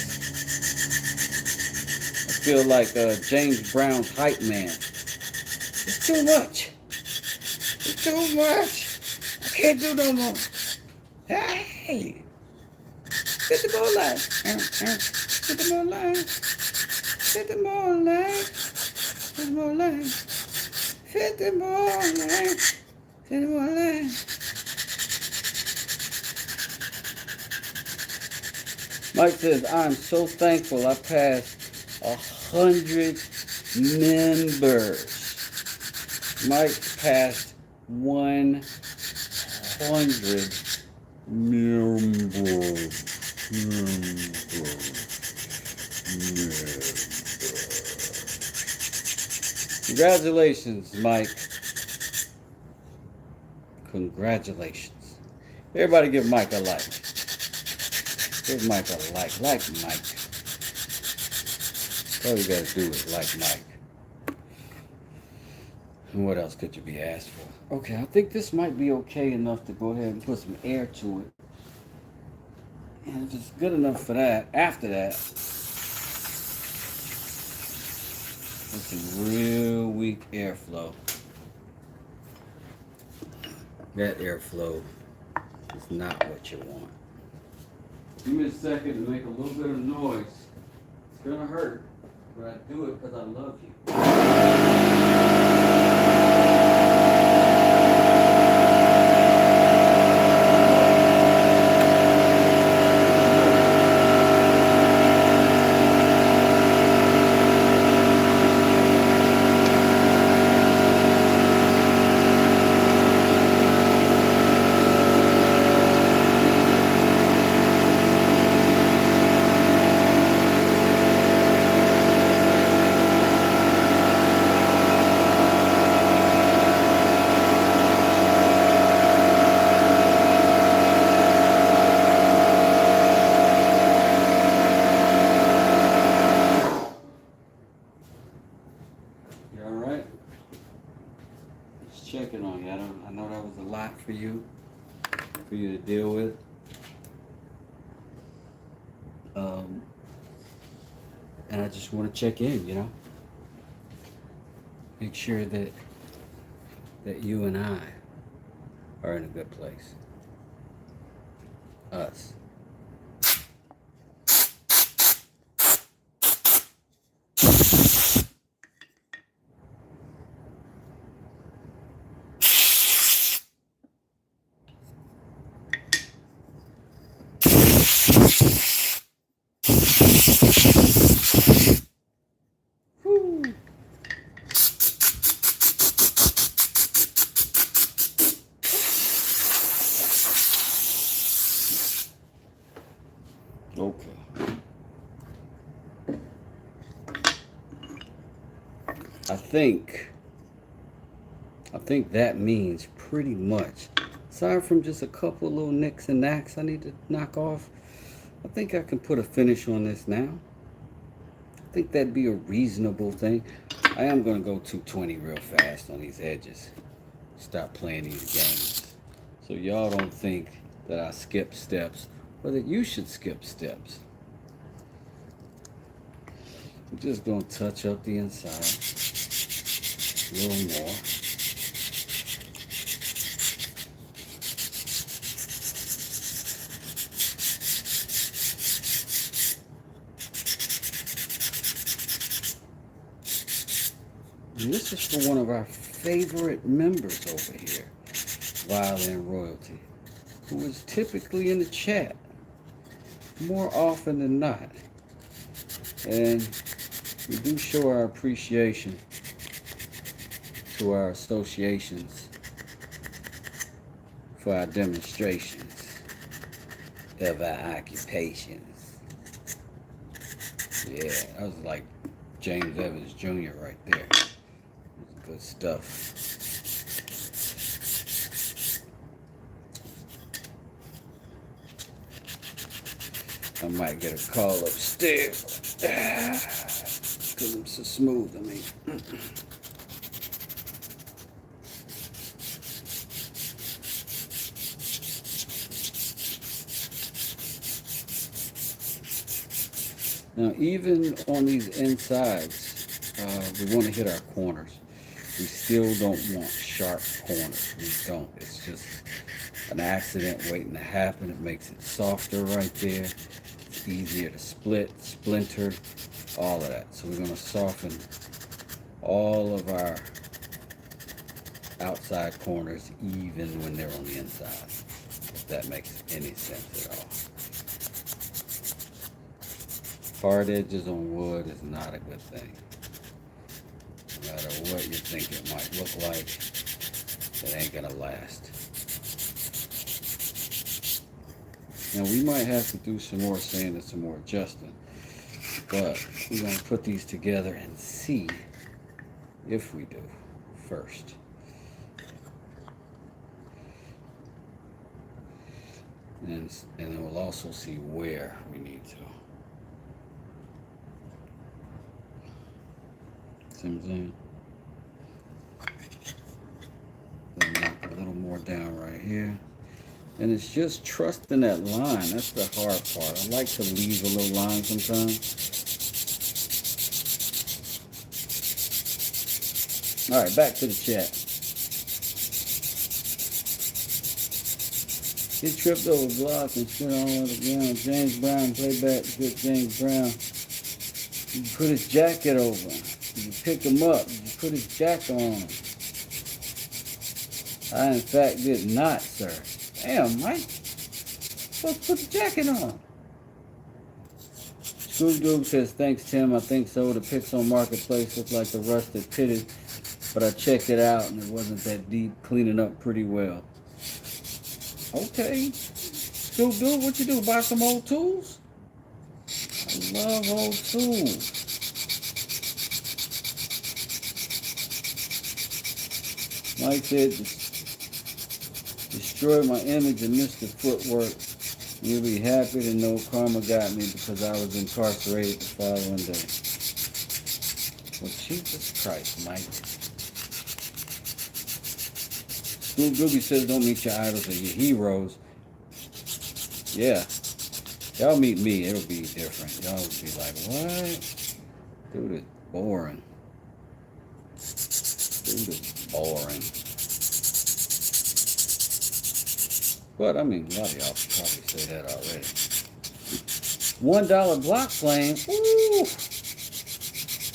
feel like James Brown's hype man. It's too much. It's too much. I can't do no more. Hey, 50 more lines. 50 more lines. 50 more lines. 50 more lines. Hit the ball, man. Hit the ball, man. Mike says, I'm so thankful I passed 100 members. Mike passed 100 members. Congratulations, Mike. Congratulations. Everybody give Mike a like. Give Mike a like. Like Mike. All you gotta do is like Mike. And what else could you be asked for? Okay, I think this might be okay enough to go ahead and put some air to it. And if it's good enough for that, after that, with some real weak airflow. That airflow is not what you want. Give me a second to make a little bit of noise. It's gonna hurt, but I do it because I love you. Checking on you. I know that was a lot for you to deal with. And I just want to check in, you know, make sure that you and I are in a good place. Us. Okay. I think that means pretty much, aside from just a couple of little nicks and knacks I need to knock off, I think I can put a finish on this now. I think that'd be a reasonable thing. I am going to go 220 real fast on these edges. Stop playing these games. So y'all don't think that I skip steps, or that you should skip steps. I'm just going to touch up the inside a little more. And this is for one of our favorite members over here, Violin Royalty, who is typically in the chat more often than not. And we do show our appreciation to our associations for our demonstrations of our occupations. Yeah, that was like James Evans Jr. right there. Good stuff. I might get a call upstairs because I'm so smooth. I mean, now even on these insides, we want to hit our corners. We still don't want sharp corners. We don't. It's just an accident waiting to happen. It makes it softer right there. It's easier to split, splinter, all of that. So we're going to soften all of our outside corners even when they're on the inside, if that makes any sense at all. Hard edges on wood is not a good thing. No matter what you think it might look like, it ain't gonna last. Now we might have to do some more sanding and some more adjusting, but we're gonna put these together and see if we do first. And then we'll also see where we need to. See what I'm saying? Then knock a little more down right here. And it's just trusting that line. That's the hard part. I like to leave a little line sometimes. All right, back to the chat. He tripped over blocks and shit all over the ground. James Brown, playback, good James Brown. You put his jacket over him. You pick him up. You put his jacket on him. I, in fact, did not, sir. Damn, Mike. Supposed to put the jacket on. Screwdoob says, thanks, Tim. I think so. The pics on Marketplace look like the rusted pitted, but I checked it out and it wasn't that deep. Cleaning up pretty well. Okay. Screwdoob, what you do? Buy some old tools? I love old tools. Mike said, destroy my image and missed the footwork. You'll be happy to know karma got me because I was incarcerated the following day. Well, Jesus Christ, Mike. School Googie says don't meet your idols or your heroes. Yeah. Y'all meet me, it'll be different. Y'all will be like, what? Dude is boring. Dude is boring. But, I mean, a lot of y'all probably say that already. $1 block flame. Ooh!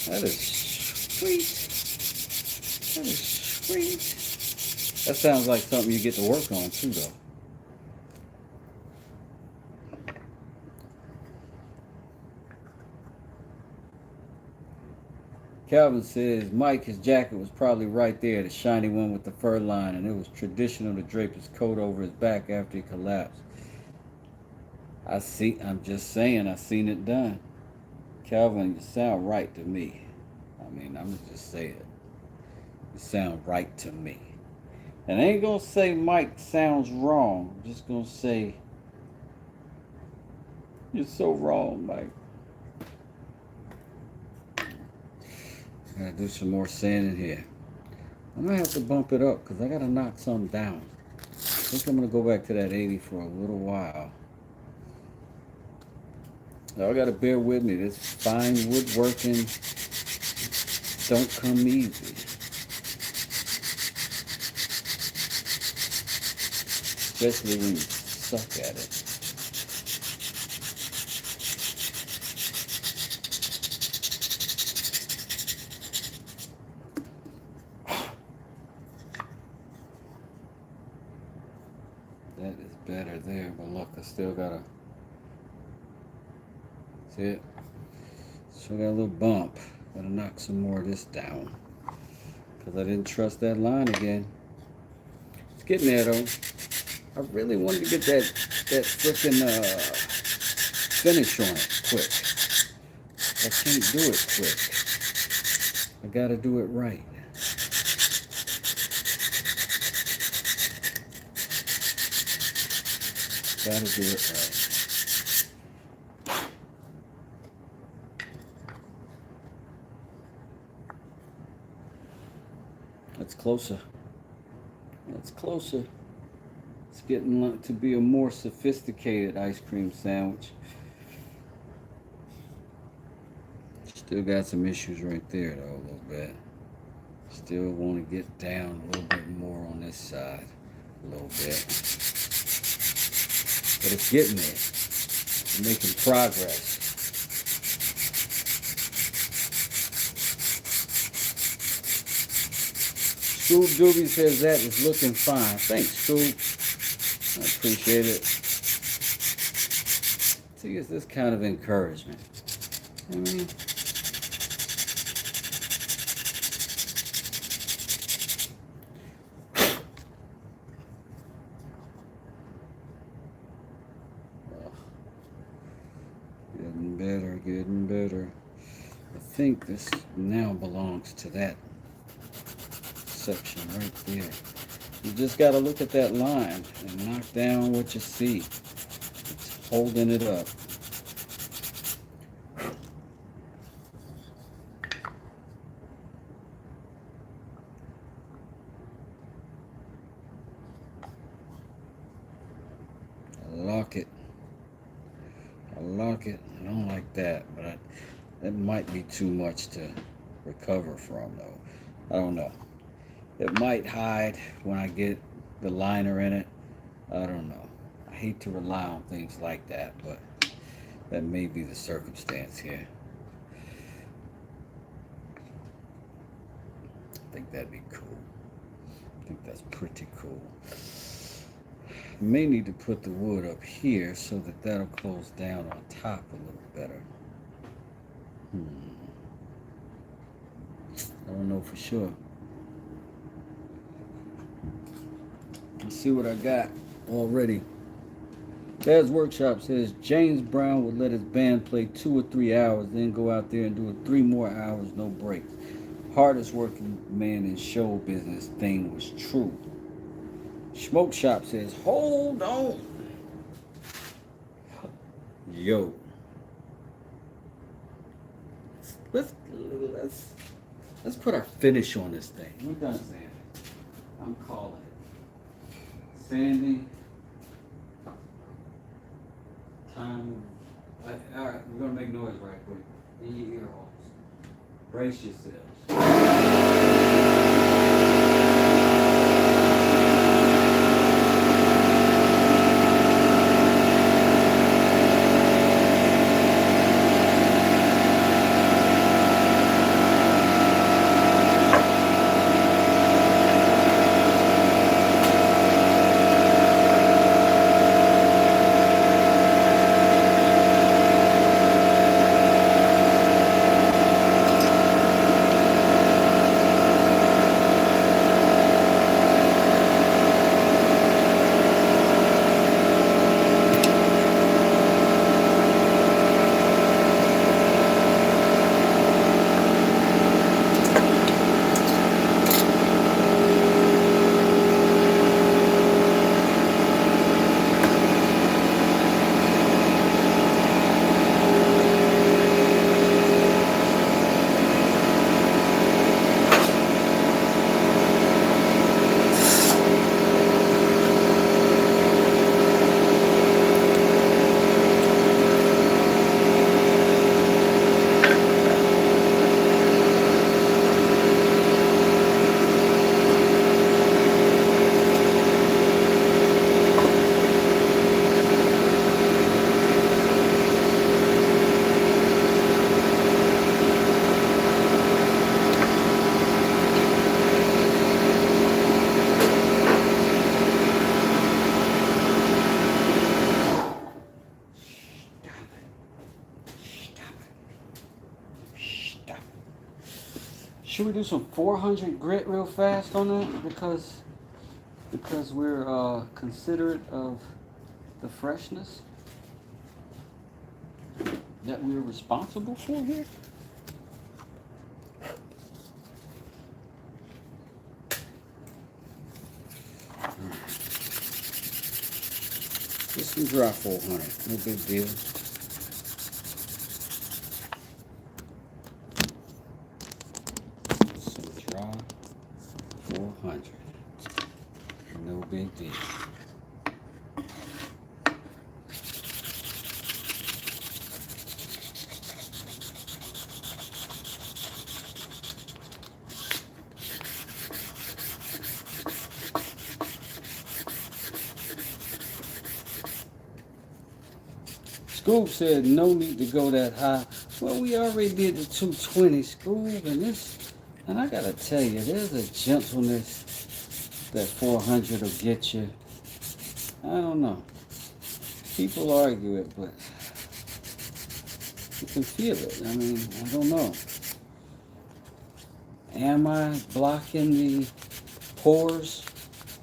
That is sweet. That is sweet. That sounds like something you get to work on, too, though. Calvin says, Mike, his jacket was probably right there, the shiny one with the fur line, and it was traditional to drape his coat over his back after he collapsed. I'm just saying, I seen it done. Calvin, you sound right to me. I mean, I'm just saying, you sound right to me. And I ain't gonna say Mike sounds wrong. I'm just gonna say, you're so wrong, Mike. I gotta do some more sanding here. I'm gonna have to bump it up because I gotta knock something down. I think I'm gonna go back to that 80 for a little while. Y'all gotta bear with me. This fine woodworking don't come easy. Especially when you suck at it. That is better there, but look, I still gotta, see it? Still got a little bump. Gotta knock some more of this down. Because I didn't trust that line again. It's getting there though. I really wanted to get that frickin' finish on it quick. I can't do it quick. I gotta do it right. Gotta do it right. That's closer. That's closer. It's getting to be a more sophisticated ice cream sandwich. Still got some issues right there though, a little bit. Still want to get down a little bit more on this side, a little bit. But it's getting there. We're making progress. Scoob Doobie says that is looking fine. Thanks, Scoob. I appreciate it. See, it's this kind of encouragement. I mean, getting better, getting better. I think this now belongs to that section right there. You just got to look at that line and knock down what you see. It's holding it up. Lock it. I lock it. I don't like that, but that might be too much to recover from, though. I don't know. It might hide when I get the liner in it. I don't know. I hate to rely on things like that, but that may be the circumstance here. I think that'd be cool. I think that's pretty cool. May need to put the wood up here so that that'll close down on top a little better. I don't know for sure. Let's see what I got already. Dad's Workshop says James Brown would let his band play 2 or 3 hours, then go out there and do it 3 more hours, no breaks. Hardest working man in show business thing was true. Smoke Shop says, hold on. Yo. Let's put our finish on this thing. We're done sanding. I'm calling it. Sanding. Time. All right, we're gonna make noise right quick. In your ear holes. Brace yourselves. Should we do some 400 grit real fast on that? Because we're considerate of the freshness that we're responsible for here. Just some dry 400, no big deal. Some dry 400, no big deal. Scoob said no need to go that high. Well, we already did the 220, Scoob, and this And I gotta tell you, there's a gentleness that 400 will get you. I don't know. People argue it, but you can feel it. I mean, I don't know. Am I blocking the pores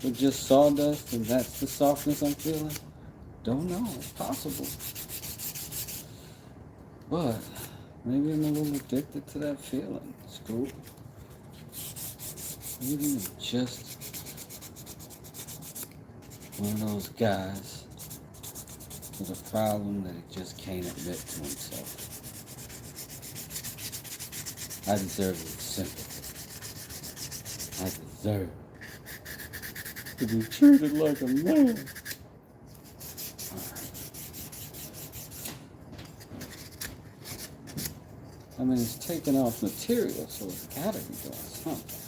with just sawdust and that's the softness I'm feeling? Don't know. It's possible. But maybe I'm a little addicted to that feeling. It's cool. Maybe I'm just one of those guys with a problem that he just can't admit to himself. I deserve sympathy. I deserve to be treated like a man. I mean, it's taking off material, so it's gotta be doing something.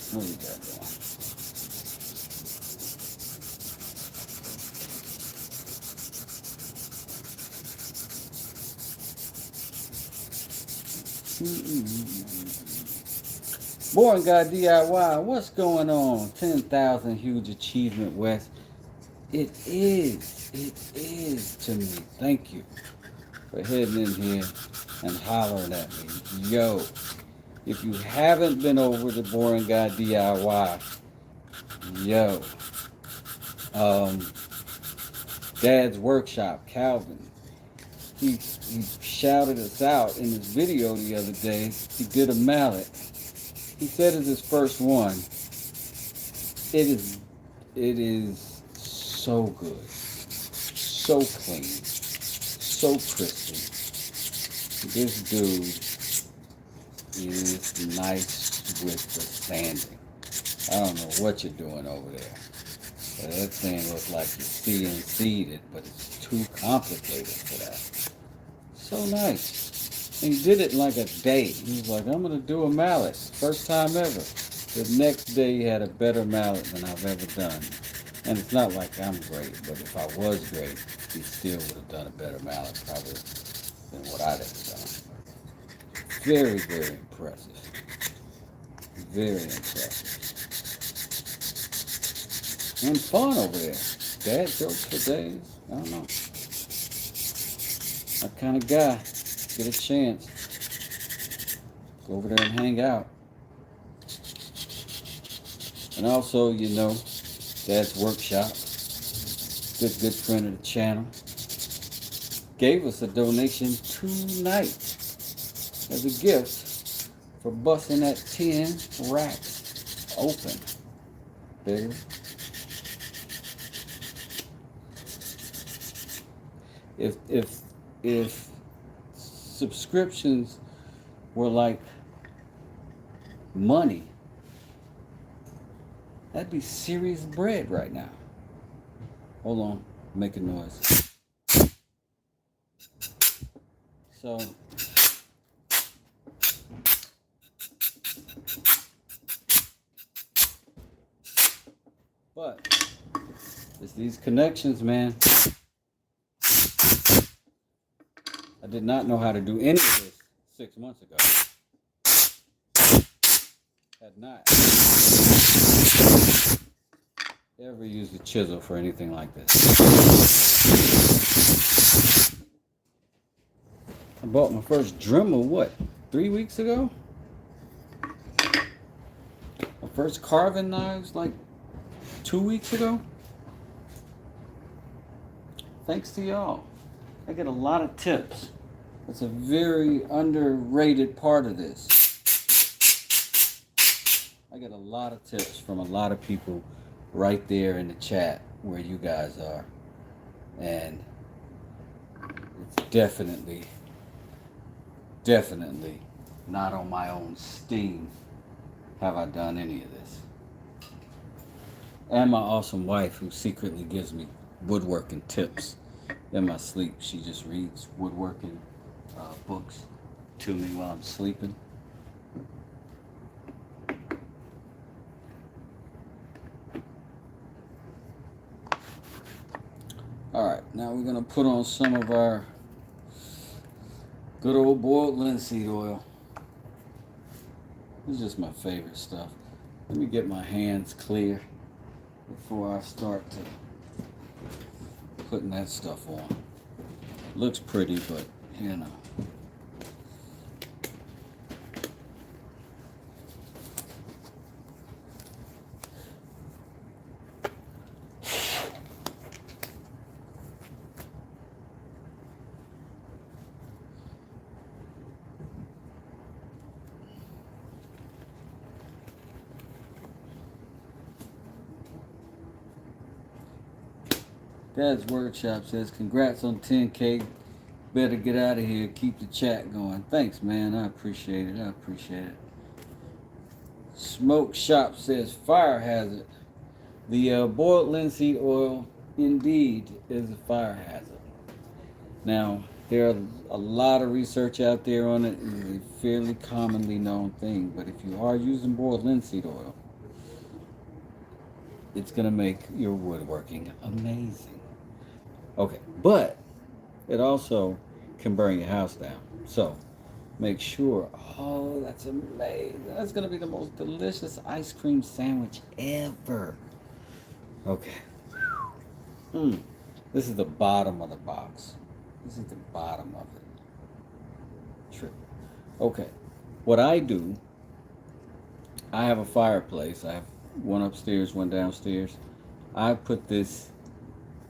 What do you got going? Boring Guy DIY, what's going on? 10,000 huge achievement West. It is to me. Thank you for heading in here and hollering at me. Yo, if you haven't been over to Boring Guy DIY, yo, Dad's Workshop, Calvin, he shouted us out in his video the other day. He did a mallet. He said it's his first one. It is so good, so clean, so crispy. This dude is nice with the sanding. I don't know what you're doing over there. But that thing looks like you CNC'd it, but it's too complicated for that. So nice. And he did it in like a day. He was like, I'm going to do a mallet. First time ever. The next day he had a better mallet than I've ever done. And it's not like I'm great, but if I was great, he still would have done a better mallet probably than what I'd ever done. Very, very impressive. Very impressive. And fun over there. Dad jokes for days. I don't know. That kind of guy. Get a chance. Go over there and hang out. And also, you know, Dad's Workshop. Good friend of the channel. Gave us a donation tonight as a gift for busting that 10 racks open. Baby. If subscriptions were like money, that'd be serious bread right now. Hold on, make a noise. So but it's these connections, man. I did not know how to do any of this 6 months ago. Had not ever used a chisel for anything like this. I bought my first Dremel, what, 3 weeks ago? My first carving knives, like 2 weeks ago? Thanks to y'all. I get a lot of tips. It's a very underrated part of this. I get a lot of tips from a lot of people right there in the chat where you guys are. And it's definitely not on my own steam have I done any of this. And my awesome wife who secretly gives me woodworking tips in my sleep. She just reads woodworking books to me while I'm sleeping. Alright, now we're going to put on some of our good old boiled linseed oil. This is just my favorite stuff. Let me get my hands clear before I start to putting that stuff on. Looks pretty, but you know. Dad's Workshop says, congrats on 10K. Better get out of here. Keep the chat going. Thanks, man. I appreciate it. I appreciate it. Smoke Shop says, fire hazard. The boiled linseed oil indeed is a fire hazard. Now, there are a lot of research out there on it. It's a fairly commonly known thing. But if you are using boiled linseed oil, it's going to make your woodworking amazing. Okay, but it also can burn your house down. So make sure. Oh, that's amazing. That's going to be the most delicious ice cream sandwich ever. Okay. This is the bottom of the box. This is the bottom of it. True. Okay. What I do, I have a fireplace. I have one upstairs, one downstairs. I put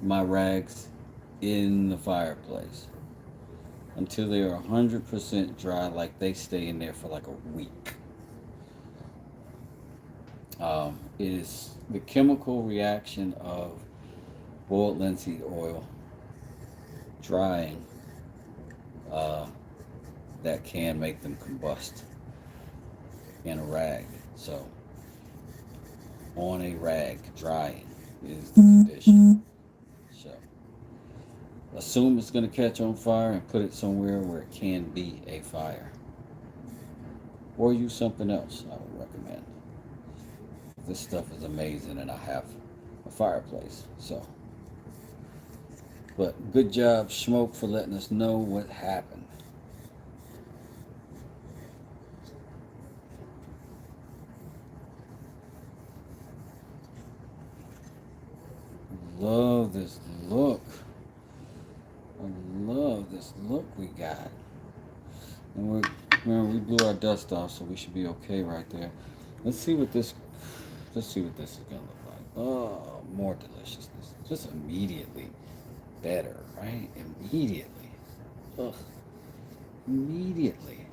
my rags in the fireplace until they are 100% dry, like they stay in there for like a week. It is the chemical reaction of boiled linseed oil drying that can make them combust in a rag. So on a rag, drying is the condition. So assume it's going to catch on fire and put it somewhere where it can be a fire. Or use something else, I would recommend. This stuff is amazing, and I have a fireplace. So, but good job, Smoke, for letting us know what happened. Love this look. I love this look we got. And we blew our dust off, so we should be okay right there. Let's see what this is gonna look like. Oh, more deliciousness. Just immediately better, right? Immediately. Ugh. Immediately.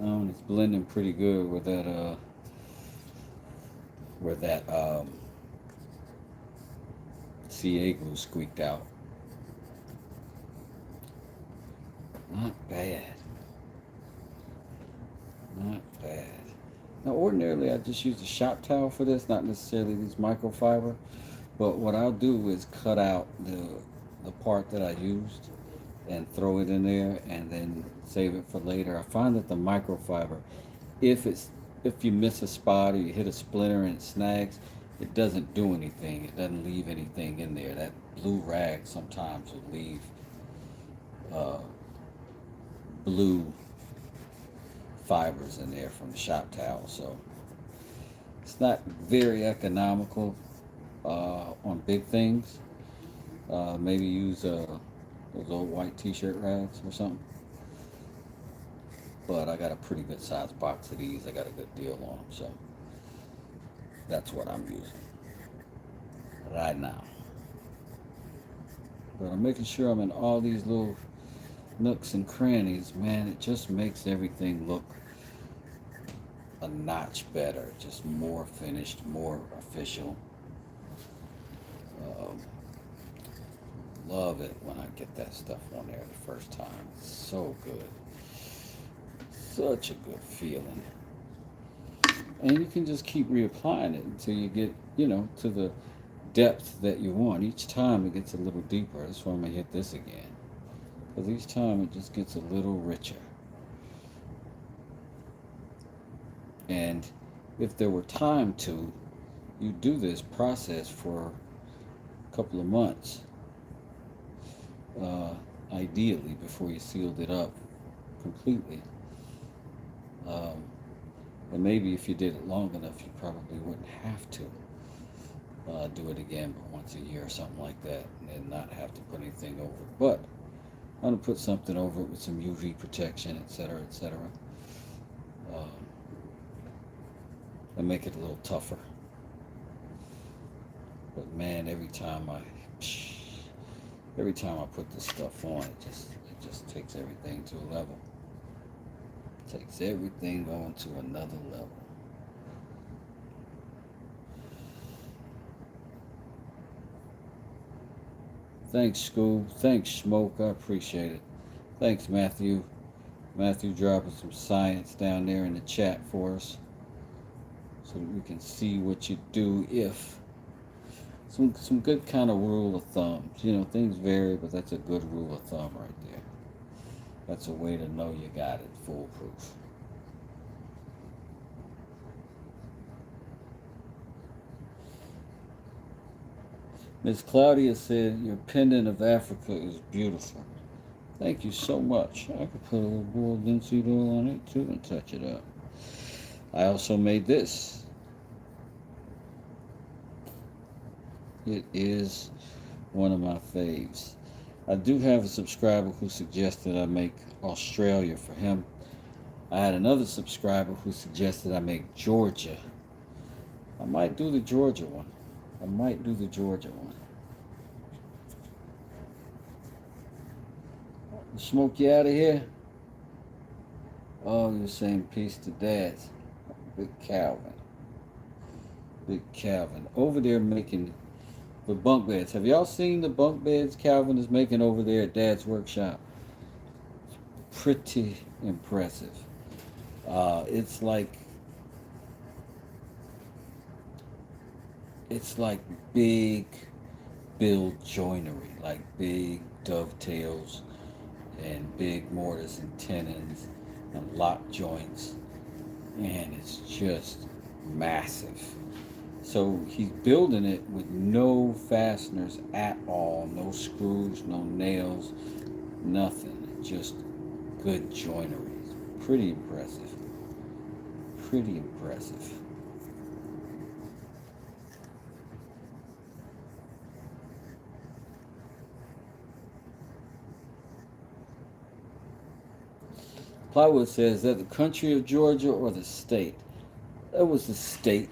Oh, and it's blending pretty good with that CA glue squeaked out. Not bad. Not bad. Now, ordinarily, I just use a shop towel for this, not necessarily these microfiber. But what I'll do is cut out the part that I used and throw it in there, and then save it for later. I find that the microfiber, if you miss a spot or you hit a splinter and it snags, it doesn't do anything. It doesn't leave anything in there. That blue rag sometimes will leave blue fibers in there from the shop towel. So it's not very economical on big things. Maybe use those old white t-shirt rags or something. But I got a pretty good sized box of these. I got a good deal on them, so that's what I'm using right now. But I'm making sure I'm in all these little nooks and crannies. Man, it just makes everything look a notch better, just more finished, more official. Love it when I get that stuff on there the first time. It's so good. Such a good feeling. And you can just keep reapplying it until you get, to the depth that you want. Each time it gets a little deeper. That's why I'm going to hit this again. Because each time it just gets a little richer. And if there were time to, you do this process for a couple of months, uh, ideally, before you sealed it up completely. Um, and maybe if you did it long enough, you probably wouldn't have to do it again, but once a year or something like that, and not have to put anything over it. But I'm gonna put something over it with some UV protection, etc., etc., um, and make it a little tougher. But man, every time I put this stuff on, it just takes everything to a level. Takes everything on to another level. Thanks, Scoob. Thanks, Smoke. I appreciate it. Thanks, Matthew. Matthew dropping some science down there in the chat for us so that we can see what you do if. Some good kind of rule of thumbs. You know, things vary, but that's a good rule of thumb right there. That's a way to know you got it foolproof. Miss Claudia said, your pendant of Africa is beautiful. Thank you so much. I could put a little boiled linseed oil on it too and touch it up. I also made this. It is one of my faves. I do have a subscriber who suggested I make Australia for him. I had another subscriber who suggested I make Georgia. I might do the Georgia one. Smoke you out of here? Oh, you're saying peace to dads. Big Calvin. Over there making the bunk beds. Have y'all seen the bunk beds Calvin is making over there at Dad's workshop? Pretty impressive. It's like big build joinery, like big dovetails and big mortars and tenons and lock joints, and it's just massive. So he's building it with no fasteners at all, no screws, no nails, nothing, just good joinery. Pretty impressive. Plywood says, is that the country of Georgia or the state? That was the state.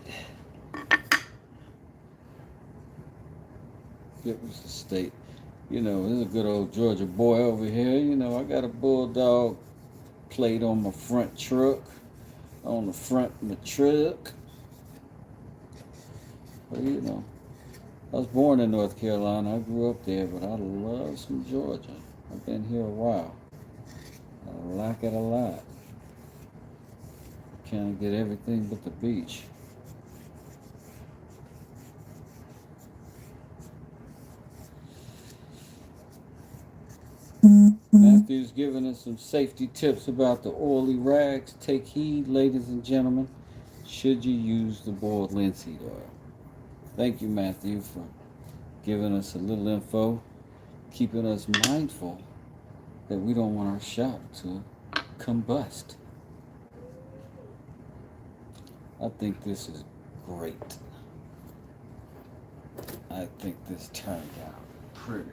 It was the state. You know, there's a good old Georgia boy over here. You know, I got a bulldog plate on my front truck, on the front of my truck. But you know, I was born in North Carolina. I grew up there, but I love some Georgia. I've been here a while. I like it a lot. Can't get everything but the beach. Matthew's giving us some safety tips about the oily rags. Take heed, ladies and gentlemen, should you use the boiled linseed oil. Thank you, Matthew, for giving us a little info, keeping us mindful that we don't want our shop to combust. I think this is great. I think this turned out pretty.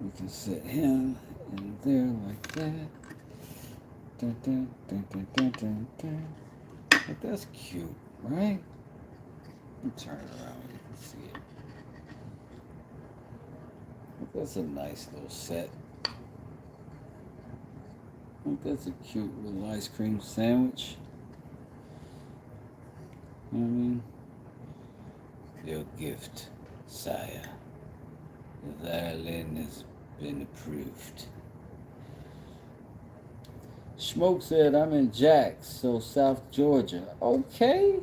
We can set him in there like that. Dun, dun, dun, dun, dun, dun, dun. But that's cute, right? Let me turn it around so you can see it. But that's a nice little set. I think that's a cute little ice cream sandwich. You know what I mean? Your gift, sire. The violin has been approved. Smoke said, I'm in Jax, so South Georgia. Okay.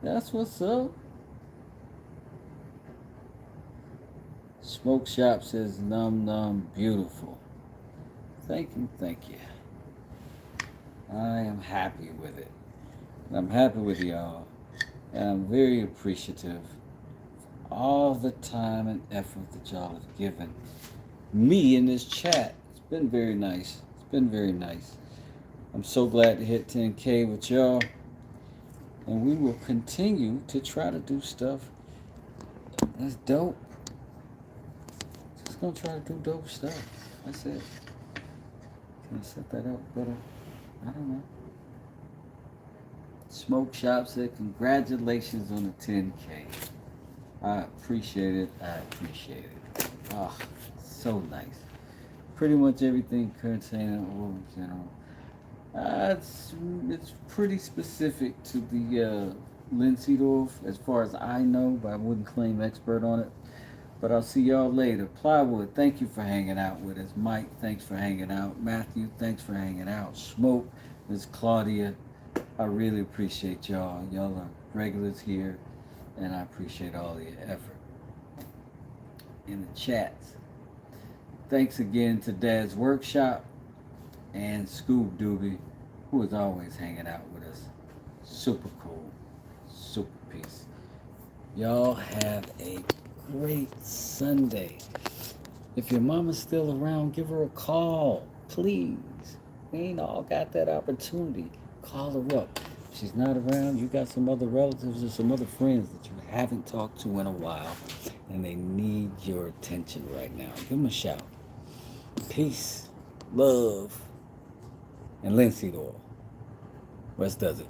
That's what's up. Smoke Shop says, num num, beautiful. Thank you. I am happy with it. And I'm happy with y'all. And I'm very appreciative all the time and effort that y'all have given me in this chat. It's been very nice. It's been very nice. I'm so glad to hit 10K with y'all. And we will continue to try to do stuff that's dope. Just gonna try to do dope stuff. That's it. Can I set that up better? I don't know. Smoke Shop said, congratulations on the 10K. I appreciate it. I appreciate it. Oh, so nice. Pretty much everything Kurt's saying in general. It's pretty specific to the linseed oil as far as I know, but I wouldn't claim expert on it. But I'll see y'all later. Plywood, thank you for hanging out with us. Mike, thanks for hanging out. Matthew, thanks for hanging out. Smoke, Miss Claudia, I really appreciate y'all. Y'all are regulars here, and I appreciate all your effort in the chats. Thanks again to Dad's Workshop and Scoob Doobie, who is always hanging out with us. Super cool. Super peace. Y'all have a great Sunday. If your mama's still around, give her a call, please. We ain't all got that opportunity. Call her up. If she's not around, you got some other relatives or some other friends that you haven't talked to in a while, and they need your attention right now. Give them a shout. Peace, love, and linseed oil. Wes does it.